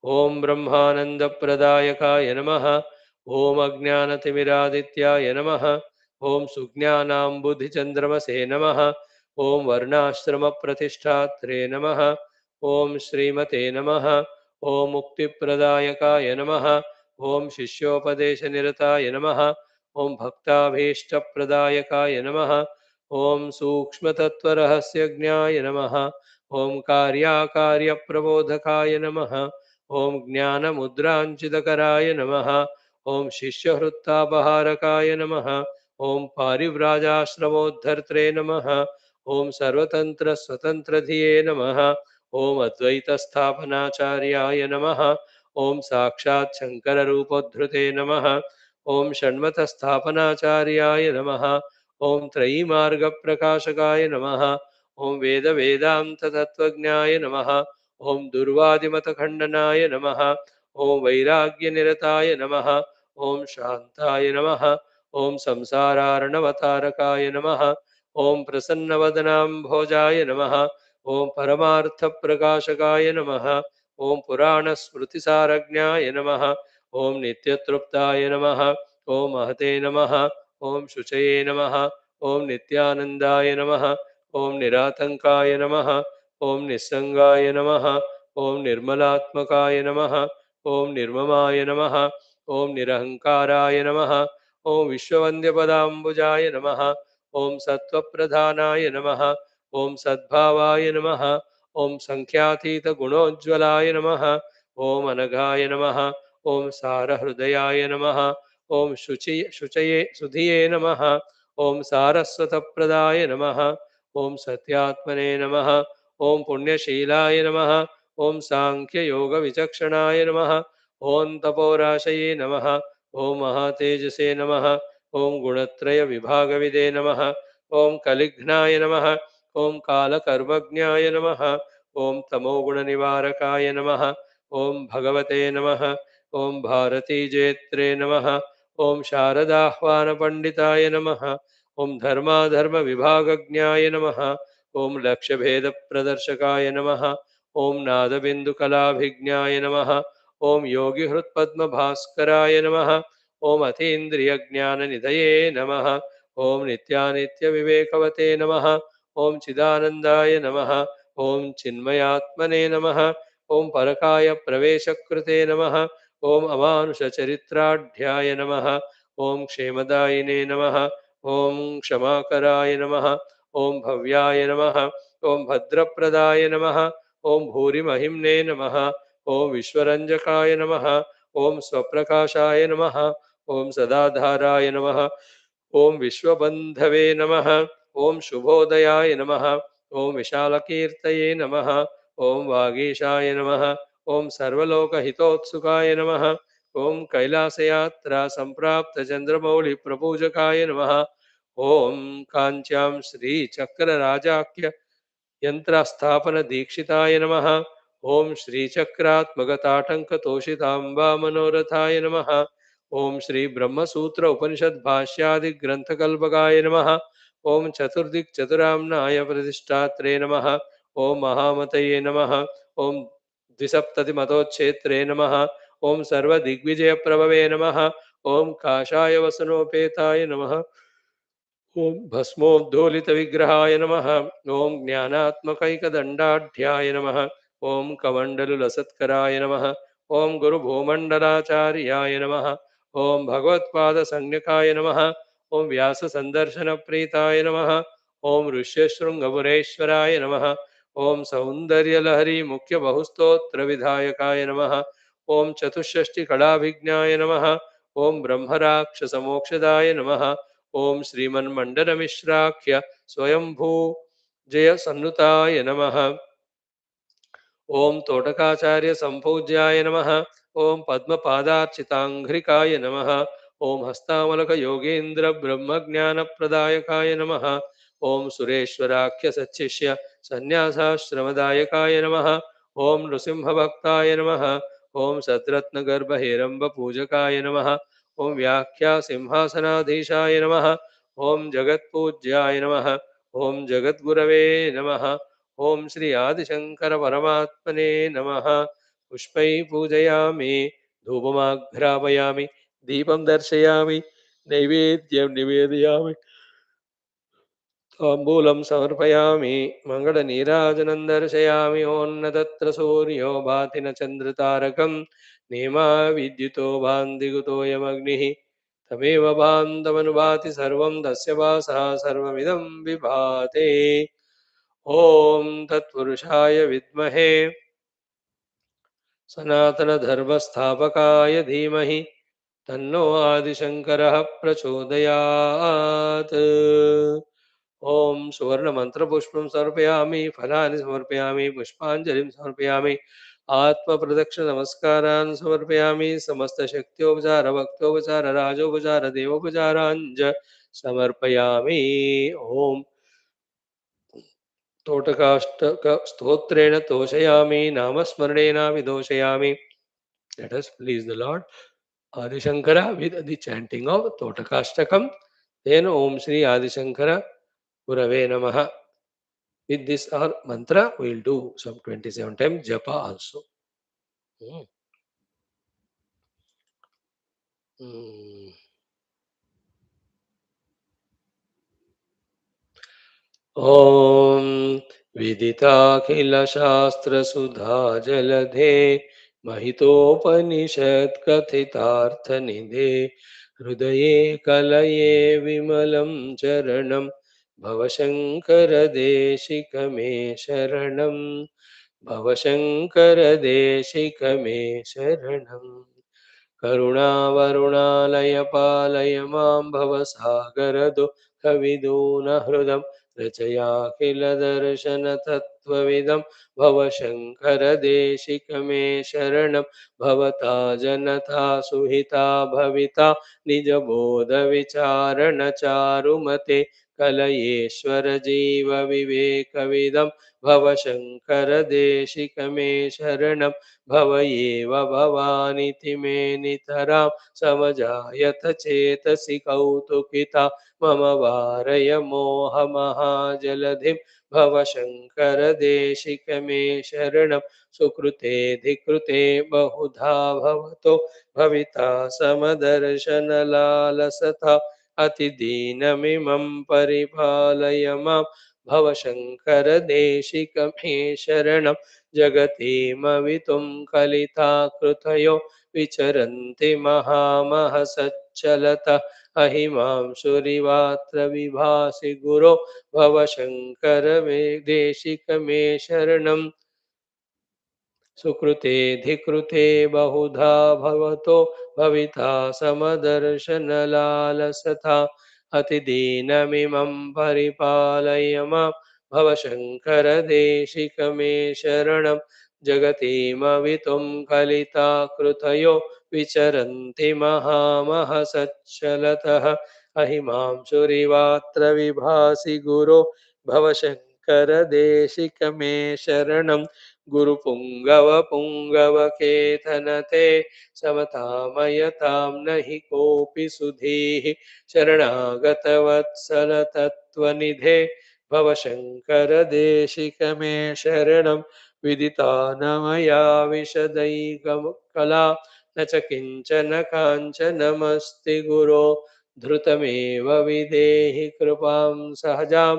Om Brahmananda Pradayakaya Namaha. Om Ajnanatimiraditya Namaha. Om Sujnanam Buddhichandramase Namaha. Om Varnashrama Pratishthatre Namaha. Om Srimate Namaha. Om Mukti Pradayakaya Namaha. Om Shishyopadesha Nirataya Namaha. Om Bhaktabhishta Pradayakaya Namaha. ओम सूक्ष्म तत्व रहस्य ज्ञाय नमः. ओम कार्याकार्य प्रबोधकाय नमः. ओम ज्ञान मुद्रांचितकराय नमः. ओम शिष्यहृत्तापहारकाय नमः. ओम पारिव्राजाश्रमोद्धर्त्रे नमः. ओम सर्वतंत्र स्वतंत्र धिये नमः. ओम अद्वैत स्थापनाचार्याय नमः. ओम साक्षात् शंकर रूपोद्धृते नमः. ओम षण्मत स्थापनाचार्याय नमः. ओम त्रयी मार्ग प्रकाशकाय नमः. ओम वेद वेदांत तत्वज्ञाय नमः. ओम दुर्वादिमत खंडनाय नमः. ओम वैराग्य निरताय नमः. ओम शांताय नमः. ओम संसारार्णवतारकाय नमः. ओम प्रसन्नवदनाम्भोजाय नमः. ओम परमार्थ प्रकाशकाय नमः. ओम पुराण स्मृतिसारज्ञाय नमः. ओम नित्यतृप्ताय नमः. ओम महते नमः. ओम शुचये नमः. ओम नित्यानंदाय नमः. ओम निरातंकाय नमः. ओम निस्संगाय नमः. ओम निर्मलात्मकाय नमः. ओम निर्ममाय नमः. ओम निरहंकाराय नमः. ओम विश्ववन्द्यपदाम्बुजाय नमः. ओम सत्वप्रधानाय नमः. ओम सद्भावाय नमः. ओम संख्यातीत गुणोज्ज्वलाय नमः. ओम अनघाय नमः. ओम सारहृदयाय नमः. ओम शुचये सुधिये नमः. ओम सारस्वतप्रदाय नमः. ओम सत्यात्मने नमः. ओम पुण्यशीलाय नमः. ओम सांख्ययोगविचक्षणाय नमः. ओम तपोराशये नमः. ओम महातेजसे नमः. ओम गुणत्रयविभागविदे नमः. ओम कलिघ्नाय नमः. ओम कालकर्मज्ञाय नमः. ओम तमोगुणनिवारकाय नमः. ओम भगवते नमः. ओम भारतीजेत्रे नमः. ओम शारदाह्वानपण्डिताय नमः. ओम धर्माधर्मविभागज्ञाय नमः. ओम लक्ष्यभेदप्रदर्शकाय नमः. ओम नादबिन्दुकलाभिज्ञाय नमः. ओम योगिहृत्पद्मभास्कराय नमः. ओम अतीन्द्रियज्ञाननिधये नमः. ओम नित्यानित्यविवेकवते नमः. ओम चिदानन्दाय नमः. ओम चिन्मयात्मने नमः. ओम परकाय प्रवेशकृते नमः. ओम अमानुषचरित्राढ्याय नमः. ओम क्षेमदायिने नमः. ओम क्षमाकराय नमः. ओम भव्याय नमः. ओम भद्रप्रदाय नमः. ओम भूरिमहिम्ने नमः. ओम विश्वरंजकाय नमः. ओम स्वप्रकाशाय नमः. ओम सदाधाराय नमः. ओम विश्वबंधवे नमः. ओम शुभोदयाय नमः. ओम विशालकीर्तये नमः. ओम वागीशाय नमः. ओम सर्वलोकहितोत्सुकाय नमः. ओम कैलासयात्रा संप्राप्त चंद्रमौलि प्रपूजकाय नमः. ओम कांच्यां श्री चक्र राजाख्य यंत्रस्थापन दीक्षिताय नमः. ओम श्री चक्रात्मगताटंक तोषितांबा मनोरथाय नमः. ओम श्री ब्रह्मसूत्र उपनिषद भाष्यादि ग्रंथकल्पकाय नमः. ओम चतुर्दिक् चतुराम्नाय प्रतिष्ठात्रे नमः. ओम महामतये नमः. ओम द्विसप्ततिमतोच्छेत्रे नमः. ओम सर्वदिग्विजय प्रभवे नमः. ओम काषाय वसनोपेताय नमः. ओम भस्मोद्धोलितविग्रहाय नमः. ओम ज्ञानात्मकैकदण्डाढ्याय नमः. ओम कमण्डलुलसत्कराय नमः. ओम गुरुभूमण्डलाचार्याय नमः. ओम भगवत्पादसंज्ञकाय नमः. ओम व्याससन्दर्शनप्रीताय नमः. ओम ऋष्यशृङ्गपुरेश्वराय नमः. ओम सौन्दर्यलहरी मुख्यबहुस्तोत्रविधायकाय नमः. ओम चतुष्षष्टिकलाभिज्ञाय नमः. ओम ब्रह्मराक्षसमोक्षदाय नमः. ओम श्रीमन्मण्डनमिश्राख्य स्वयंभू जय सन्नुताय नमः. ॐ तोटकाचार्य सम्पूज्याय नमः। ॐ पद्मपादार्चिताङ्घ्रिकाय नमः। ॐ हस्तामलक योगेन्द्र ब्रह्मज्ञानप्रदायकाय नमः। ॐ सुरेश्वराख्यसच्छिष्य सन्न्यासाश्रमदायकाय नमः। ॐ नृसिंहभक्ताय नमः। ॐ सद्रत्नगर्भहेरम्बपूजकाय नमः। ॐ व्याख्यासिंहासनाधीशाय नमः। ॐ जगत्पूज्याय नमः। ॐ जगद्गुरवे नमः। ॐ श्री आदिशंकर परमात्मने नमः। पुष्पैः पूजयामि, धूपमाघ्रापयामि, दीपं दर्शयामि, नैवेद्यं निवेदयामि, ताम्बूलं समर्पयामि, मङ्गलनीराजनं दर्शयामि। ॐ न तत्र सूर्यो भाति न चन्द्रतारकं, नेमा विद्युतो भान्तिकुतोऽयमग्निः, तमेव भान्तमनुभाति सर्वं तस्य वासः सर्वमिदं विभाते। ॐ तत्पुरुषाय विद्महे सनातनधर्मस्थापकाय धीमहि तन्नो आदिशङ्करः प्रचोदयात्। ॐ सुवर्णमन्त्रपुष्पं समर्पयामि, फलानि समर्पयामि, पुष्पाञ्जलिं समर्पयामि, आत्मप्रदक्षिणनमस्कारान् समर्पयामि, समस्तशक्त्योपचार भक्तोपचार राजोपचार देवोपचाराञ्च समर्पयामि। ॐ तोटकाष्टकस्तोत्रेण तोषयामि, नामस्मरणेनापि दोषयामि. Let us please the Lord Adi Shankara with the chanting of Totakashtakam. Then Om Shri Adi Shankara Gurave Namaha. With this our mantra, we will do some 27 times japa also. Hmm. Hmm. ॐ विदिताखिलशास्त्रसुधाजलधे महितोपनिषत्कथितार्थनिधे हृदये कलये विमलं चरणं भवशङ्करदेशिकमे शरणं भवशङ्करदेशिकमे शरणम् करुणावरुणालय पालय मां भवसागरदुःखविदूनहृदं रचयाखिलदर्शनतत्त्वविदं भवशङ्करदेशिकमे शरणं भवता जनता सुहिता भविता निजबोधविचारणचारुमते कलयेश्वरजीवविवेकविदं भवशङ्करदेशिकमे शरणं भव एव भवानिति मे नितरां समजायत चेतसि कौतुकिता मम वारय मोहमहाजलधिं भव शङ्करदेशिकमे शरणं सुकृते धिकृते बहुधा भवतो भविता समदर्शनलालसता अतिदीनमिमं परिपालय मां भव शङ्करदेशिकमे शरणं जगतीमवितुं कलिता कृतयो विचरन्ति महामहसच्चलतः अहिमांशुरिवात्र विभासि गुरो भवशङ्कर मे देशिकमे शरणम् सुकृते धिकृते बहुधा भवतो भविता समदर्शनलालसता अतिदीनमिमं परिपालय मां भवशङ्करदेशिकमे शरणं जगतीमवितुं कलिता कृतयो विचरन्ति महामहसच्चलतः अहिमांशुरिवात्र विभासि गुरो भवशङ्करदेशिकमे शरणं गुरुपुङ्गवपुङ्गवकेतनते समतामयतां नहि कोऽपि सुधीः शरणागतवत्सलतत्त्वनिधे भवशङ्करदेशिकमे शरणं विदितानमया विशदैककला न च किञ्चन काञ्चनमस्ति गुरो धृतमेव विधेहि कृपां सहजां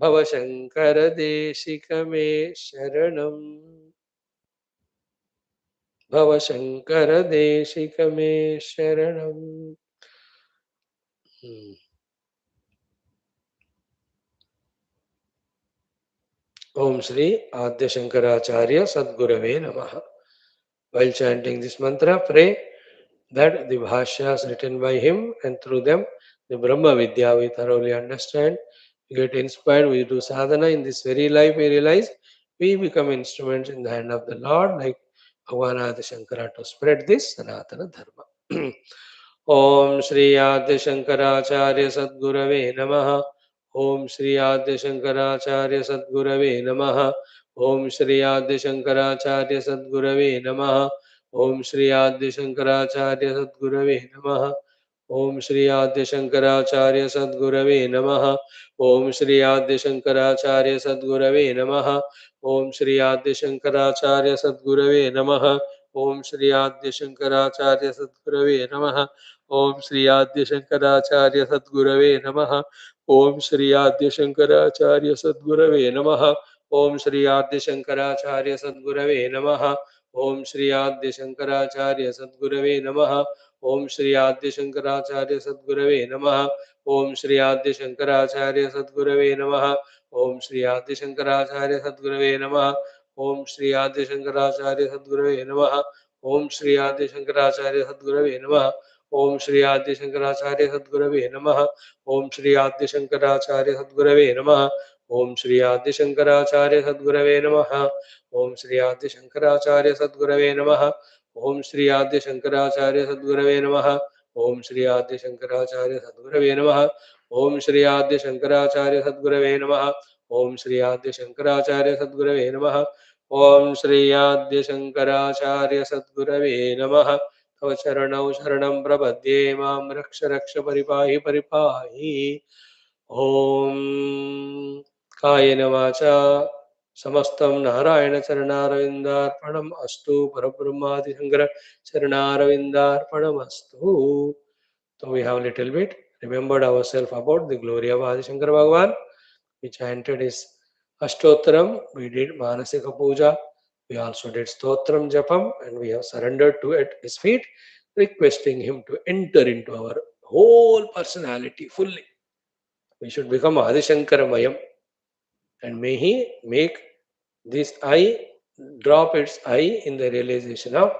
भवशङ्करदेशिकमे शरणम् भवशङ्करदेशिकमे शरणम्। Om Shri Adya Shankaracharya Sadgurave Namaha. While chanting this mantra, pray that the Bhashyas written by him and through them, the Brahma Vidya we thoroughly understand. We get inspired, we do sadhana in this very life, we realize we become instruments in the hand of the Lord, like Bhagavan Adi Shankara, to spread this Sanatana Dharma. Om Shri Adi Shankaracharya Sadgurave Namaha. Om Shri Adi Shankaracharya Sadgurave Namaha. Om Shri Adi Shankaracharya Sadgurave Namaha. Om Shri Adi Shankaracharya Sadgurave Namaha. Om Shri Adi Shankaracharya Sadgurave Namaha. Om Shri Adi Shankaracharya Sadgurave Namaha. Om Shri Adi Shankaracharya Sadgurave Namaha. Om Shri Adi Shankaracharya Sadgurave Namaha. Om Shri Adi Shankaracharya Sadgurave Namaha. Om Shri Adi Shankaracharya Sadgurave Namaha. Om Shri Adi Shankaracharya Sadgurave Namaha. Om Shri Adi Shankaracharya Sadgurave Namaha. Om Shri Adi Shankaracharya Sadgurave Namaha. Om Shri Adi Shankaracharya Sadgurave Namaha. Om Shri Adi Shankaracharya Sadgurave Namaha. Om Shri Adi Shankaracharya Sadgurave Namaha. Om Shri Adi Shankaracharya Sadgurave Namaha. Om Shri Adi Shankaracharya Sadgurave Namaha. Om Shri Adi Shankaracharya Sadgurave Namaha. Om Shri Adi Shankaracharya Sadgurave Namaha. Om Shri Adi Shankaracharya Sadgurave Namaha. Om Shri Adi Shankaracharya Sadgurave Namaha. Om Shri Adi Shankaracharya Sadgurave Namaha. Om Shri Adi Shankaracharya Sadgurave Namaha. Om Shri Adi Shankaracharya Sadgurave Namaha. Om Shri Adi Shankaracharya Sadgurave Namaha. तव चरणौ शरणं प्रपद्ये मां रक्ष रक्ष परिपाहि परिपाहि. ॐ कायेन वाचा समस्तं नारायणचरणारविन्दार्पणम् अस्तु. परब्रह्मादिशङ्कर चरणारविन्दार्पणमस्तु. So we have a little bit remembered ourselves about the glory of Adi Shankara Bhagavan. We chanted his Ashtottaram, we did Manasika Puja, we also did Stotram Japam, and we have surrendered to at his feet, requesting him to enter into our whole personality fully. We should become Adi Shankara Mayam, and may he make this I drop its I in the realization of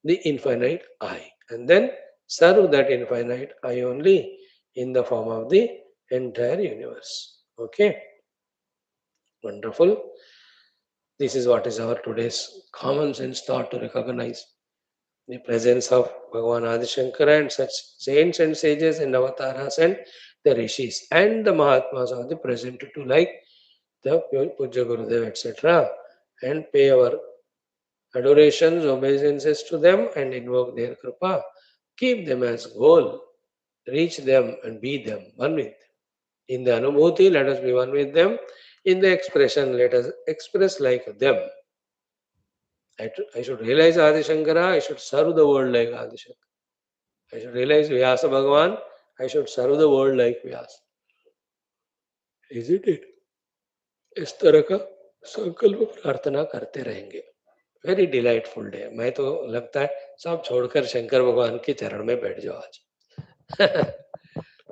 the infinite I, and then serve that infinite I only in the form of the entire universe. Okay, wonderful. This is what is our today's common sense thought, to recognize the presence of Bhagavan Adi Shankara and such saints and sages and avatars and the rishis and the Mahatmas of the present to like the Puja Gurudev, etc., and pay our adorations, obeisances to them and invoke their kripa. Keep them as goal, reach them and be them, one with them. In the anubhuti, let us be one with them. In the expression, let us express like them. I should realize Adi Shankara, I should serve the world like Adi Shankara. I should realize Vyasa Bhagavan, I should serve the world like Vyasa. Isn't it? इस तरह का संकल्प प्रार्थना करते रहेंगे. Very delightful day. मैं तो लगता है सब छोड़कर शंकर भगवान के चरण में बैठ जाओ आज.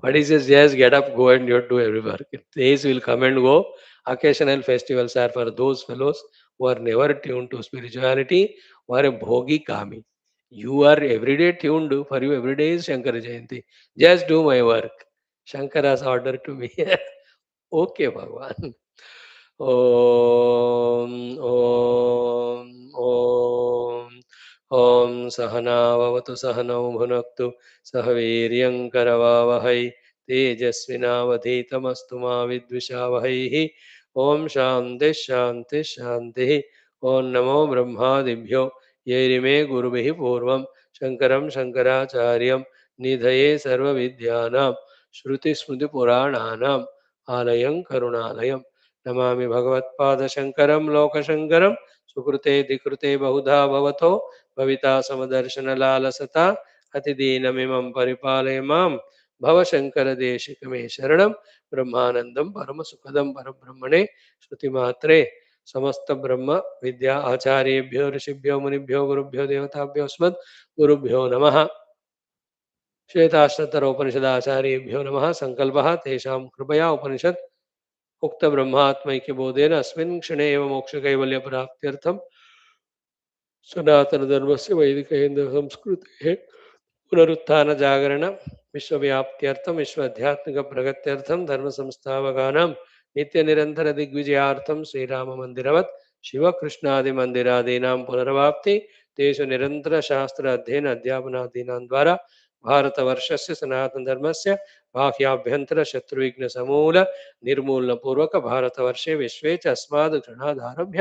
But he says, yes, get up, go and you do every work. Days will come and go. Occasional festivals are for those fellows who are never tuned to spirituality, who are a bhogi kami. You are everyday tuned. For you, every day is Shankara Jayanti. Just do my work. Shankara's order to me. Okay, Bhagwan. Om, Om, Om. Om Sahana Vavatu Sahanau Bhunaktu Sahaviryam Karavavahai Tejasvinavadhitamastu ma Vidvishavahai. Om Shanti Shanti Shanti. Om Namo Brahmadibhyo Yerime Gurubihi Purvam Shankaram Shankaracharyam Nidhaye Sarva Vidyanam Shruti Smriti Purananam Alayam Karunalayam Namami Bhagavatpada Shankaram Lokashankaram Sukrute Dikrute Bahudha Bhavato Bhavita Samadarshana Lalasata Atidinamimam Paripale Mam Bhava Shankara Deshikame Sharanam Brahmanandam Paramasukadam Parabrahmane Shruti Matre Samasta Brahma Vidya Acharyebhyo Rishibhyo Munibhyo Gurubhyo Devatabhyo Asmad Gurubhyo Namaha Shwethashwathara Upanishad Acharyebhyo Namaha Sankalpaha Tesham Kripaya Upanishad Ukta Brahmatmaikya Bodhena Asmin Kshane Eva Moksha Kaivalya Praptyartham सनातन धर्म से वैदिक हिंदू संस्कृति पुनरुत्थान जागरण विश्वव्याप्त्यर्थम विश्व आध्यात्मिक प्रगत्यर्थम धर्म संस्थापकानां नित्य निरंतर दिग्विजयार्थम श्रीराम मंदिरवत् शिवकृष्णादिमन्दिरादीनां पुनर्वाप्ति तेषु निरन्तरशास्त्र अध्ययन अध्यापनादीनां द्वारा भारतवर्षस्य सनातनधर्मस्य बाह्याभ्यन्तरशत्रुविघ्नसमूल निर्मूलनपूर्वक भारतवर्षे विश्वे च अस्माद् घृणादारभ्य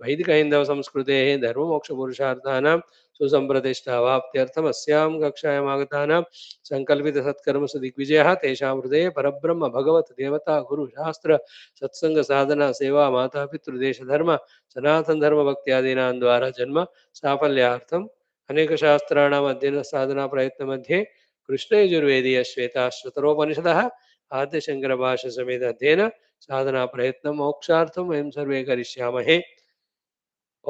वैदिकहैन्दवसंस्कृतेः धर्ममोक्षपुरुषार्थानां सुसम्प्रतिष्ठावाप्त्यर्थम् अस्यां कक्षायाम् आगतानां सङ्कल्पितसत्कर्मसु दिग्विजयः तेषां हृदये परब्रह्म भगवत् देवता गुरु शास्त्र सत्संग साधना सेवा माता पितृदेशधर्म सनातन धर्म भक्त्यादीनां द्वारा जन्म साफल्यार्थम् अनेक शास्त्राणाम् अध्ययन साधना प्रयत्न मध्ये कृष्णयजुर्वेदीय श्वेताश्वतरोपनिषदः आद्यशंकर भाष्य समेत अध्ययन साधना प्रयत्न मोक्षार्थं वयं सर्वे करिष्यामहे।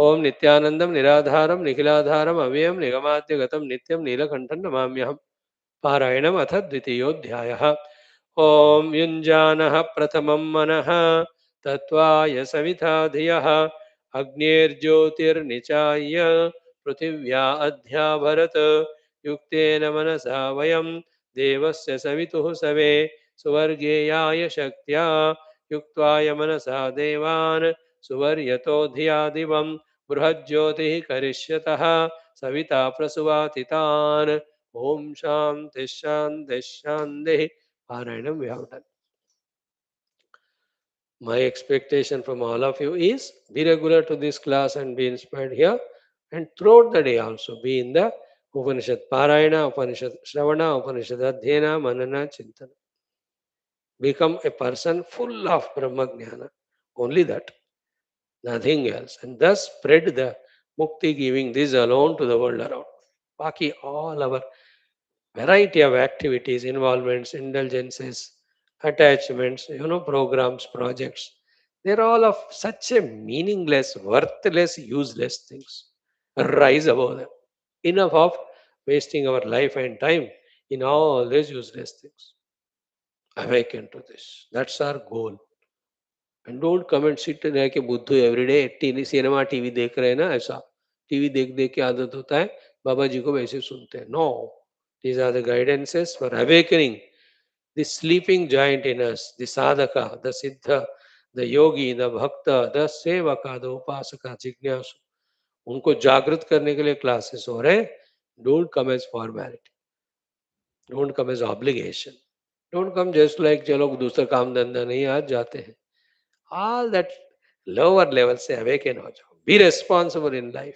ओम नित्यानंदम निराधारम निखिलाधारम अव्ययम निगमाद्यगतम नित्यम नीलकंठं नमाम्यहम्। पारायणम् अथ द्वितीयोऽध्यायः। ॐ युञ्जानः प्रथमं मनः तत्त्वाय सविता धियः अग्नेर्ज्योतिर्निचाय्य पृथिव्या अध्याभरत युक्तेन मनसा वयं देवस्य सवितुः सवे सुवर्गेयाय शक्त्या युक्त्वाय मनसा देवान् सुवर्यतो धिया दिवं बृहज्योतिः करिष्यतः Savita प्रसुवातितान्। Om Shanti Shanti Shanti. Parayanam we have done. My expectation from all of you is be regular to this class and be inspired here, and throughout the day also be in the Upanishad Parayana, Upanishad Shravana, Upanishad Adhyana, Manana, Chintana. Become a person full of Brahma Jnana. Only that, nothing else. And thus spread the mukti giving this alone to the world around. Baki all our variety of activities, involvements, indulgences, attachments, programs, projects. They're all of such a meaningless, worthless, useless things. Rise above them. Enough of wasting our life and time in all these useless things. Awaken to this. That's our goal. And don't come and sit like a बुद्धू every day TV cinema TV देख रहे हैं ना ऐसा TV देख देख के आदत होता है बाबा जी को वैसे सुनते हैं no these are the guidances for awakening the sleeping giant in us, the sadhaka, the siddha, the yogi, the bhakta, the sevaka, the upasaka, जिज्ञासु उनको जागृत करने के लिए क्लासेस हो रहे हैं. Don't come as formality, don't come as obligation, don't come just like चलो दूसरा काम धंधा नहीं आज जाते हैं. All that lower level से awaken हो जाओ. Be responsible in life,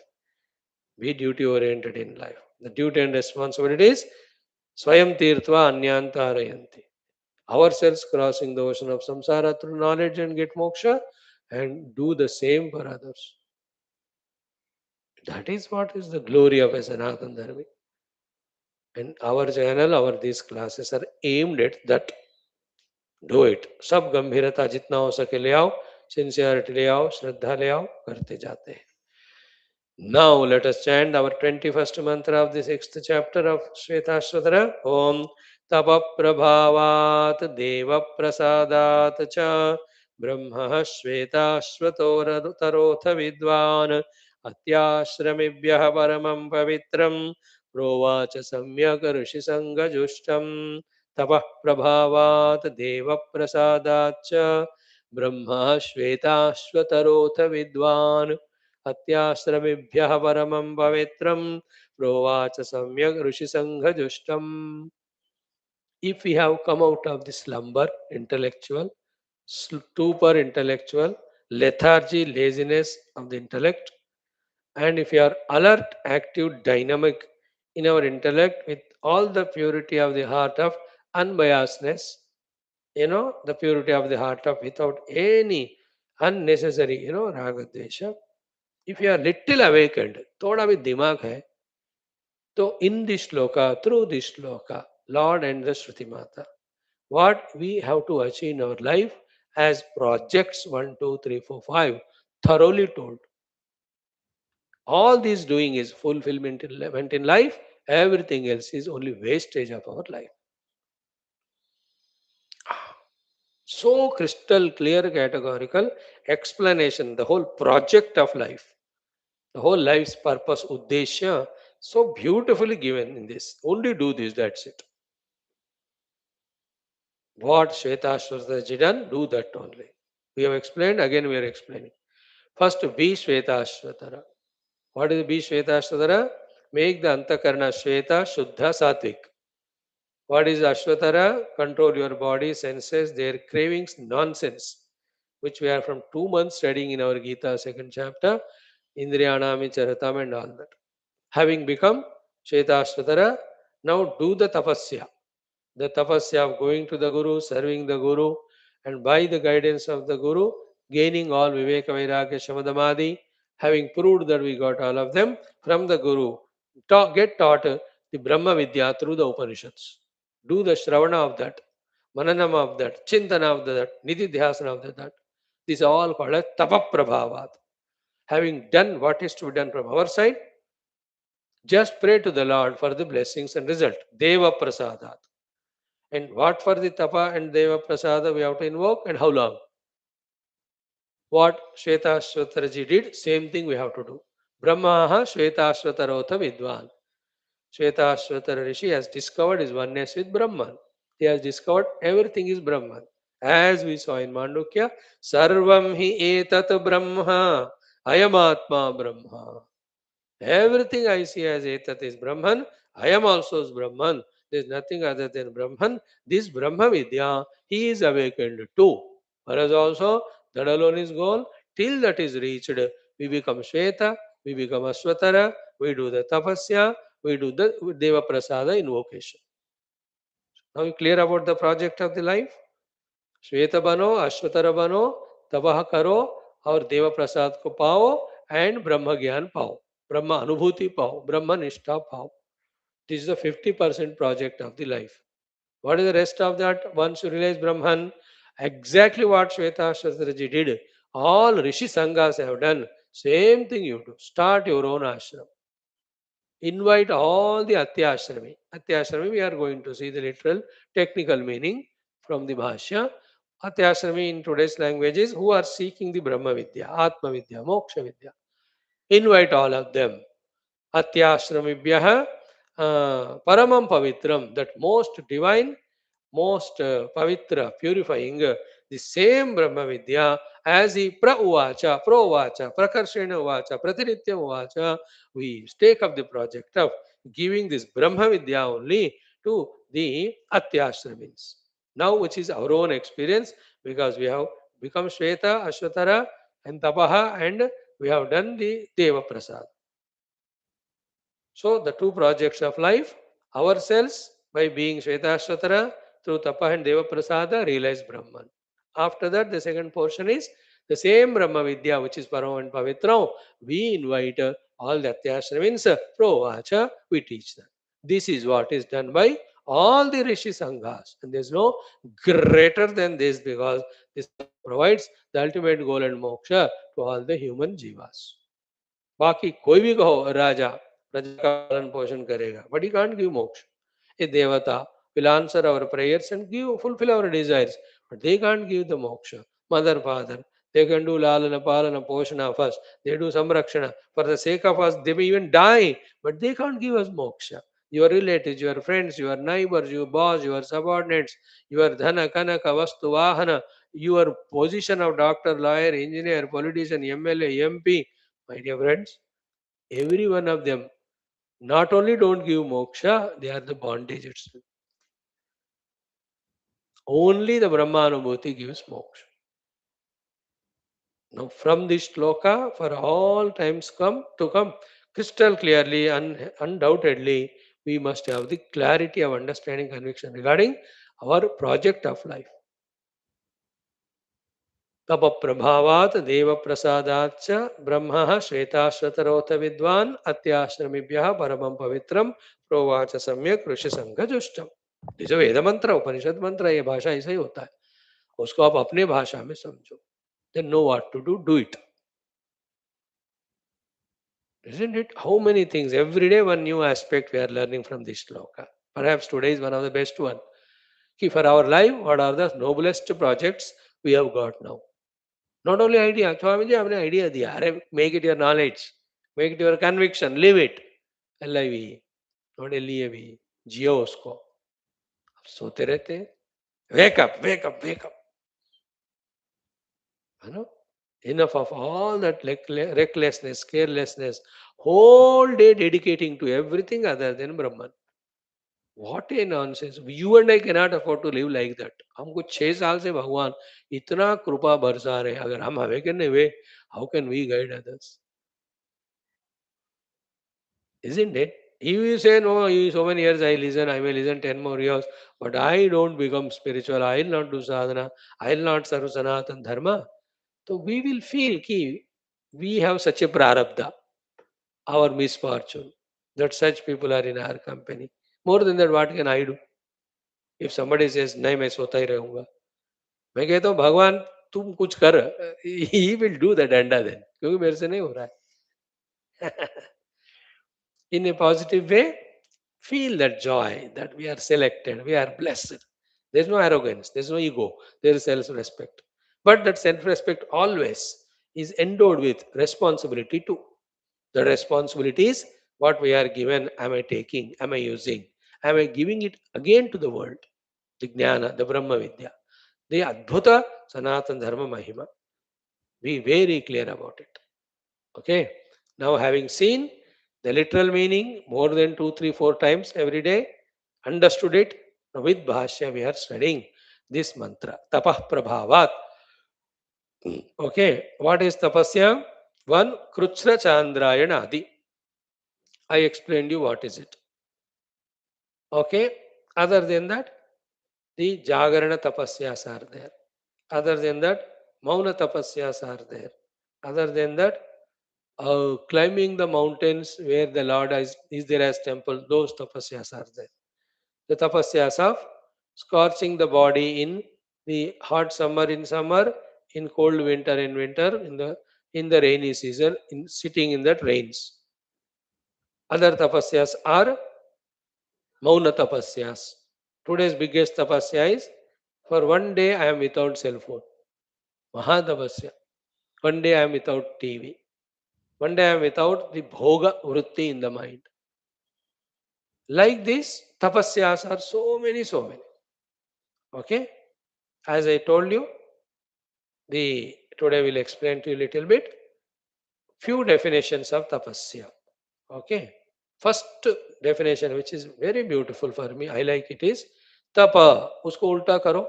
be duty oriented in life. The duty and responsibility is स्वयं तीर्थवा अन्यान् तारयन्ति. Ourselves crossing the ocean of samsara through knowledge and get moksha, and do the same for others. That is what is the glory of a Sanatana Dharmi. And our channel, our these classes are aimed at that. Do it. सब गंभीरता जितना हो सके ले आओ, sincerity ले आओ, श्रद्धा ले आओ, करते जाते हैं. Now let us chant our 21st mantra of the 6th chapter of Shwethashwathara. Om Tapa Prabhavat Deva Prasadat Cha Brahma Shwetashwatarotha Vidwan Atyashramibhyah Paramam Pavitram Provacha Samyak Rishi Sangajustam Tapa Prabhavat Deva Prasadat Cha Brahma Shwetashwatarotha Vidwan अत्याश्रमेभ्यः परमं पवित्रं प्रोवाच सम्यक् ऋषिसङ्घजुष्टम्. If we have come out of the slumber, intellectual, stupor, intellectual, lethargy, laziness of the intellect, and if we are alert, active, dynamic in our intellect with all the purity of the heart of unbiasedness, the purity of the heart of without any unnecessary, ragadesha. If you are little awakened, थोड़ा भी दिमाग है, तो in this shloka, through this shloka, Lord and the Shruti Mata, what we have to achieve in our life as projects 1, 2, 3, 4, 5, thoroughly told. All this doing is fulfillment in life. Everything else is only wastage of our life. So crystal clear, categorical explanation, the whole project of life. The whole life's purpose, uddeshya, so beautifully given in this. Only do this, that's it. What Shwetashwathara done, do that only. We have explained, again we are explaining. First, be Shwethashwathara. What is be Shwethashwathara? Make the Antakarana Shweta, Shuddha, Satvik. What is Ashwatara? Control your body, senses, their cravings, nonsense, which we are from 2 months studying in our Gita, second chapter, Indriyanami Charatam and all that. Having become Shwetashwatara, now do the tapasya. The tapasya of going to the Guru, serving the Guru, and by the guidance of the Guru, gaining all Viveka Vairagya Shamadamadi, having proved that we got all of them from the Guru, get taught the Brahma Vidya through the Upanishads. Do the Shravana of that, Mananam of that, Chintana of that, Nididhyasana of that. These are all called as Tapaprabhavat. Having done what is to be done from our side, just pray to the Lord for the blessings and result. Deva Prasadat. And what for the tapa and deva prasada we have to invoke and how long? What Shwethashwatharaji did, same thing we have to do. Brahmaha Shwethashwatarotha Vidwan. Shwethashwathara Rishi has discovered his oneness with Brahman. He has discovered everything is Brahman. As we saw in Mandukya, Sarvam hi etat Brahma, Ayamatma Brahma. Everything I see as Etat is Brahman. I am also Brahman. There is nothing other than Brahman. This Brahma Vidya, he is awakened too. Whereas also, that alone is goal. Till that is reached, we become Shweta, we become Ashwatara, we do the Tapasya, we do the Deva Prasada invocation. Now you clear about the project of the life? श्वेत बनो अश्वतर बनो तपह करो और देव प्रसाद को पाओ and ब्रह्म ज्ञान पाओ ब्रह्म अनुभूति पाओ ब्रह्म निष्ठा पाओ this is the 50% project of the life. What is the rest of that? Once you realize Brahman, exactly what Shwethashwatharaji did, all Rishi Sanghas have done. Same thing you do. Start your own ashram. Invite all the Atyashrami. Atyashrami, we are going to see the literal technical meaning from the Bhashya. Atyashrami in today's languages who are seeking the Brahma Vidya, Atma Vidya, Moksha Vidya. Invite all of them. Atyashramibhyaha paramam pavitram, that most divine, most pavitra, purifying, the same Brahma Vidya as he pro-uvacha, prakarshena uvacha, pratinitya uvacha, we take up the project of giving this Brahma Vidya only to the Atyashramins. Now, which is our own experience, because we have become Shweta, Ashwatara, and Tapaha, and we have done the Deva Prasad. So, the two projects of life, ourselves by being Shwetashwatara, through Tapa and Deva Prasada, realize Brahman. After that, the second portion is the same Brahma Vidya, which is Param and Pavitra. We invite all the Atyashramins, Provacha, we teach them. This is what is done by all the Rishi Sanghas. And there is no greater than this, because this provides the ultimate goal and moksha to all the human jivas. बाकी कोई भी कहो राजा प्रजा का पालन पोषण करेगा, but he can't give moksha. A devata will answer our prayers and fulfill our desires, but they can't give the moksha. Mother, father, they can do lalana, palana, poshana first. They do samrakshana. For the sake of us, they may even die, but they can't give us moksha. Your relatives, your friends, your neighbors, your boss, your subordinates, your dhana, kanaka, vastu, vahana, your position of doctor, lawyer, engineer, politician, MLA, MP, my dear friends, every one of them not only don't give moksha, they are the bondage itself. Only the Brahmanubhuti gives moksha. Now, from this shloka, for all times to come, crystal clearly, undoubtedly, we must have the clarity of understanding, conviction regarding our project of life. तपप्रभावात् देवप्रसादाच्च ब्रह्मः श्वेताश्वतरोऽथ विद्वान् अत्याश्रमिभ्यः परमं पवित्रं प्रोवाच सम्यक ऋषिसंघजुष्टम. जो वेद मंत्र उपनिषद मंत्र ये भाषा ऐसा ही होता है, उसको आप अपने भाषा में समझो. Then know what to do it. Isn't it? How many things every day, one new aspect we are learning from this shloka. Perhaps today is one of the best one. For our life, what are the noblest projects we have got now? Not only idea, स्वामी आपने idea दिया, अरे make it your knowledge, make it your conviction, live it. LIV, not LEAV, जियो उसको. अब सोते रहते हैं. Wake up, wake up, wake up. है ना? Enough of all that recklessness, carelessness, whole day dedicating to everything other than Brahman. What a nonsense. You and I cannot afford to live like that. हमको 6 साल से भगवान इतना कृपा बरसा रहे हैं, अगर हम awaken away, how can we guide others? Isn't it? If you say, no, so many years I listen, I may listen 10 more years, but I don't become spiritual, I will not do sadhana, I will not serve Sanatan Dharma. So we will feel ki we have such a prarabdha, our misfortune, that such people are in our company. More than that, what can I do? If somebody says, नहीं मैं सोता ही रहूंगा, मैं कहता हूँ भगवान तुम कुछ कर, he will do the danda then, क्योंकि मेरे से नहीं हो रहा है. In a positive way, feel that joy that we are selected, we are blessed. There's no arrogance, there's no ego, there is self respect. But that self respect always is endowed with responsibility too. The responsibility is what we are given. Am I taking? Am I using? Am I giving it again to the world? The Jnana, the Brahma Vidya, the Adbhuta Sanatan Dharma Mahima. Be very clear about it. Okay. Now, having seen the literal meaning more than 2, 3, 4 times every day, understood it, now with Bhashya we are studying this mantra. Tapah Prabhavat. Okay. What is tapasya? One, Kruchra Chandrayana Adi. I explained you what is it. Okay. Other than that, the Jagarana tapasyas are there. Other than that, Mauna tapasyas are there. Other than that, climbing the mountains where the Lord is there as temple, those tapasyas are there. The tapasyas of scorching the body in the hot summer in summer, in cold winter in winter, in the rainy season, in sitting in that rains. Other tapasyas are Mauna tapasyas. Today's biggest tapasya is for one day I am without cell phone. Mahadavasya. One day I am without TV. One day I am without the bhoga vritti in the mind. Like this, tapasyas are so many, so many. Okay? As I told you, the today we'll explain to you a little bit. Few definitions of tapasya. Okay? First definition, which is very beautiful for me, I like it, is tapa. Usko ulta karo.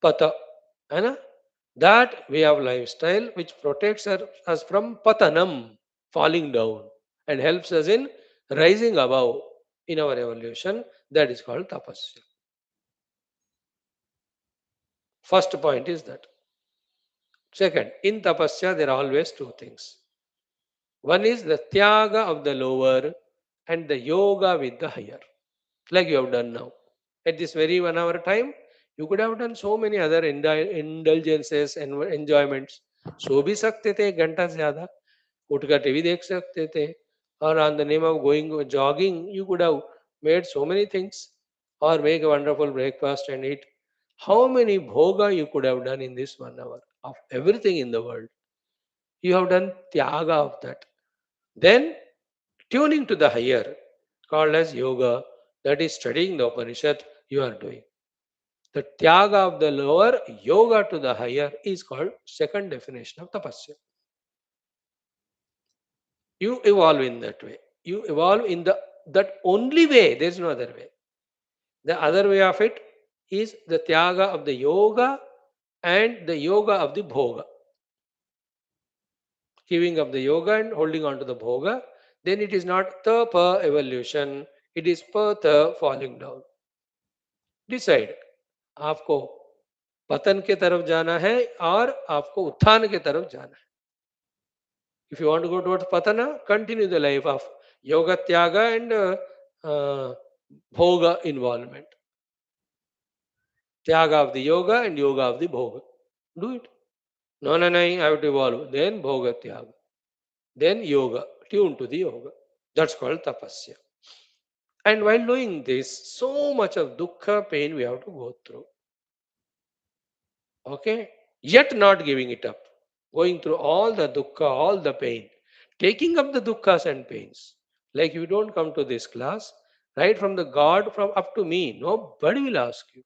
Pata. है ना? That way of lifestyle which protects us from patanam, falling down, and helps us in rising above in our evolution, that is called tapasya. First point is that. Second, in tapasya there are always two things. One is the tyaga of the lower and the yoga with the higher, like you have done now. At this very 1 hour time, you could have done so many other indulgences and enjoyments. सो भी सकते थे 1 घंटा से ज़्यादा, उठकर TV देख सकते थे, or on the name of going jogging, you could have made so many things, or make a wonderful breakfast and eat. How many bhoga you could have done in this 1 hour of everything in the world? You have done tyaga of that. Then tuning to the higher, called as yoga, that is studying the Upanishad, you are doing. The tyaga of the lower, yoga to the higher, is called second definition of tapasya. You evolve in that way. You evolve in that only way. There is no other way. The other way of it is the tyaga of the yoga and the yoga of the bhoga. Giving up the yoga and holding on to the bhoga, then it is not tapa evolution, it is pata falling down. Decide. आपको पतन के तरफ जाना है और आपको उत्थान के तरफ जाना है. If you want to go towards patana, continue the life of yoga tyaga and bhoga involvement. Tyaga of the yoga and yoga of the bhoga. Do it. No, no, no, I have to evolve. Then bhoga tyaga. Then yoga. Tune to the yoga. That's called tapasya. And while doing this, so much of dukkha, pain we have to go through. Okay? Yet not giving it up. Going through all the dukkha, all the pain. Taking up the dukkhas and pains. Like you don't come to this class, right from the God from up to me, nobody will ask you.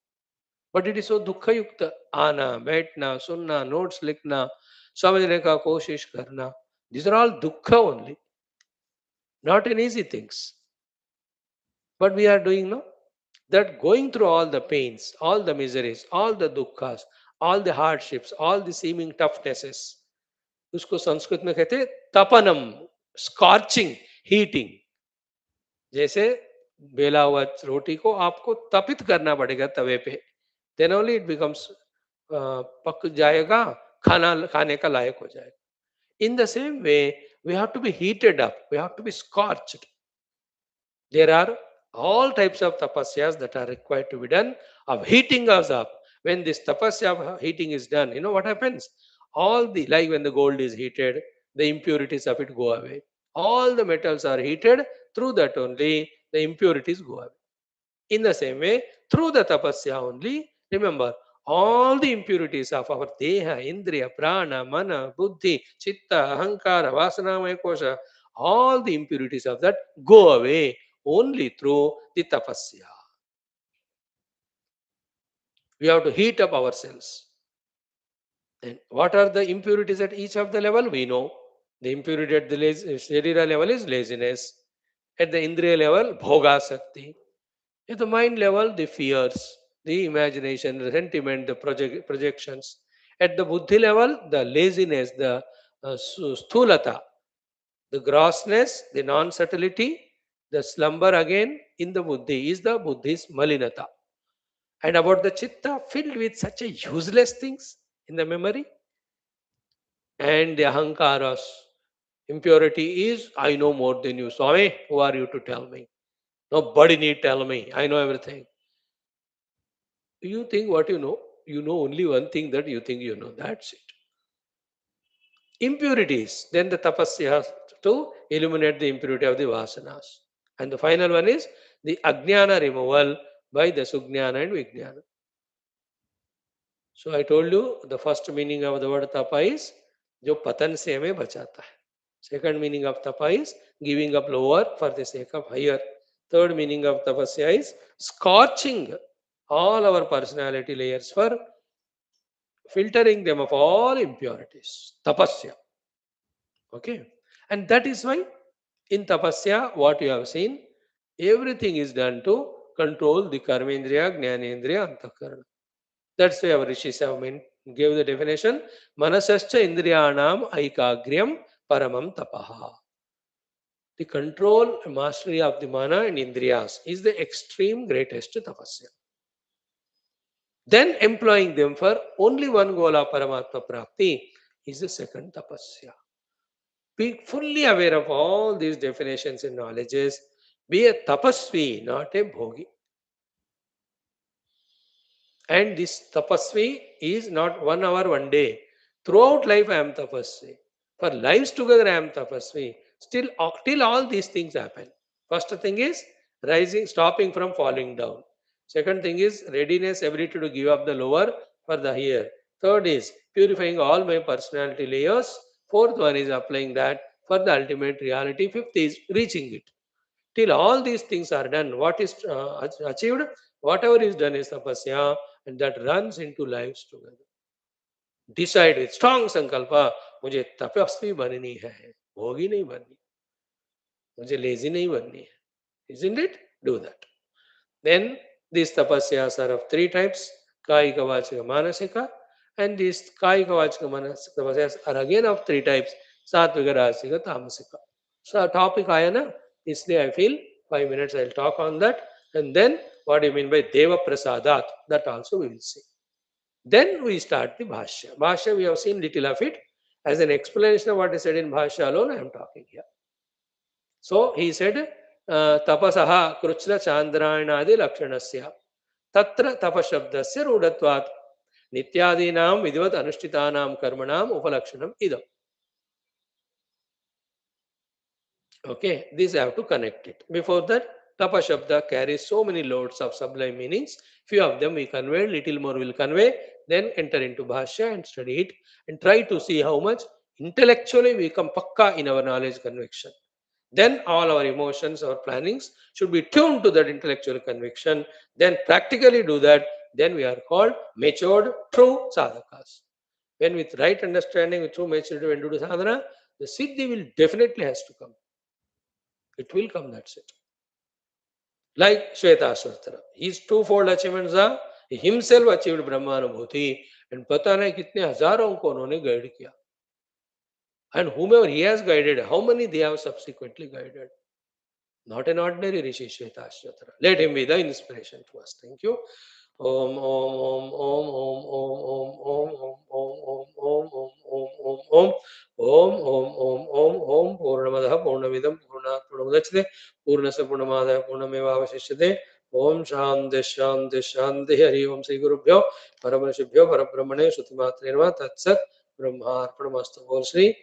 But it is so dukkha yukta. Ana, baitna, sunna, notes likhna, समझने का कोशिश करना. These are all dukkha only, not an easy things. But we are doing no? That going through all the pains, all the miseries, all the dukkhas, all the hardships, all the seeming toughnesses, उसको संस्कृत में कहते हैं तपनम, scorching, heating. जैसे बेला हुआ रोटी को आपको तपित करना पड़ेगा तवे पे, देन ओनली इट बिकम्स पक जाएगा, खाना खाने का लायक हो जाएगा. In the same way we have to be heated up, we have to be scorched. There are all types of tapasyas that are required to be done of heating us up. When this tapasya of heating is done, you know what happens? All the, like when the gold is heated, the impurities of it go away. All the metals are heated, through that only the impurities go away. In the same way, through the tapasya only, remember, all the impurities of our deha, indriya, prana, mana, buddhi, chitta, ahankara, vasanamaya kosha, all the impurities of that go away only through the tapasya. We have to heat up ourselves. And what are the impurities at each of the level? We know. The impurity at the sharira level is laziness. At the indriya level, bhoga sakti. At the mind level, the fears, the imagination, the sentiment, the projections. At the buddhi level, the laziness, the sthulata, the grossness, the non-subtlety, the slumber again in the buddhi is the buddhi's malinata. And about the chitta, filled with such a useless things in the memory. And the ahankaras, impurity is, I know more than you. Swami, who are you to tell me? Nobody need tell me. I know everything. You think what you know only one thing that you think you know. That's it. Impurities. Then the tapasya has to eliminate the impurity of the vasanas. And the final one is the ajnana removal by the sujnana and vijnana. So I told you the first meaning of the word tapa is जो पतन से हमें बचाता है. Second meaning of tapa is giving up lower for the sake of higher. Third meaning of tapasya is scorching all our personality layers for filtering them of all impurities. Tapasya. Okay. And that is why in tapasya, what you have seen, everything is done to control the karmendriya, jnanendriya, antakarana. That's why our rishis have gave the definition, manasascha indriyanam aikagryam paramam tapaha. The control and mastery of the mana and indriyas is the extreme greatest tapasya. Then employing them for only one goal of Paramatma Prapti is the second tapasya. Be fully aware of all these definitions and knowledges. Be a tapasvi, not a bhogi. And this tapasvi is not 1 hour, 1 day. Throughout life I am tapasvi. For lives together I am tapasvi. Still, till all these things happen. First thing is rising, stopping from falling down. Second thing is readiness, ability to give up the lower for the higher. Third is purifying all my personality layers. Fourth one is applying that for the ultimate reality. Fifth is reaching it. Till all these things are done, what is achieved? Whatever is done is tapasya, and that runs into lives together. Decide with strong sankalpa, मुझे तपस्वी बननी है, भोगी नहीं बननी, मुझे lazy नहीं बननी है. Isn't it? Do that. Then these tapasyas are of 3 types, kaika, vachika, manasika. And these kaika, vachika, manasika tapasyas are again of 3 types, satvika, rajasika, tamasika. So topic aaya na, isliye I feel 5 minutes I'll talk on that. And then what do you mean by deva prasadat? That also we will see. Then we start the Bhashya. Bhashya, we have seen little of it. As an explanation of what is said in Bhashya alone, I am talking here. So he said, tapasaha kruchna chandrayanadi lakshanasya tatra tapashabdasya rudatvat nityadinam vidvat anushtitanam karmanam upalakshanam idam. Okay, these I have to connect it. Before that, tapashabda carries so many loads of sublime meanings. Few of them we convey, little more will convey. Then enter into Bhashya and study it and try to see how much intellectually we become pakka in our knowledge conviction. Then all our emotions, our plannings should be tuned to that intellectual conviction. Then practically do that. Then we are called matured, true sadhakas. When with right understanding, with true maturity, when do sadhana, the siddhi will definitely has to come. It will come, that's it. Like Shwethashwathara. His twofold achievements are, he himself achieved Brahmanubhuti, and पता नहीं कितने हजारों को उन्होंने guide किया. And whomever he has guided, how many they have subsequently guided. Not an ordinary Rishi Shwethashwathara. Let him be the inspiration to us. Thank you. Om Om Om Om Om Om Om Om Om Om Om Om Om Om Om Purnamadaha Purnamidam Purnat Purnamudachyate Purnasya Purnamadaya Purnamevavashishyate Om Shanti Shanti Shanti Hari Om Sri Gurubhyo Paramanishibhyo Parabrahmane Shrutimatre Namaha Tatsat Brahmarpanamastu. Bol Shri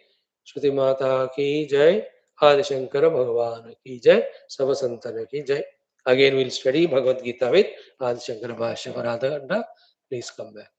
Shruti Mata ki Jai. आदि शंकर भगवान की जय, सब संतन की जय. Again we'll study Bhagavad Gita with Adi Shankara Bhashyam for Adha Ghanta. Please come back.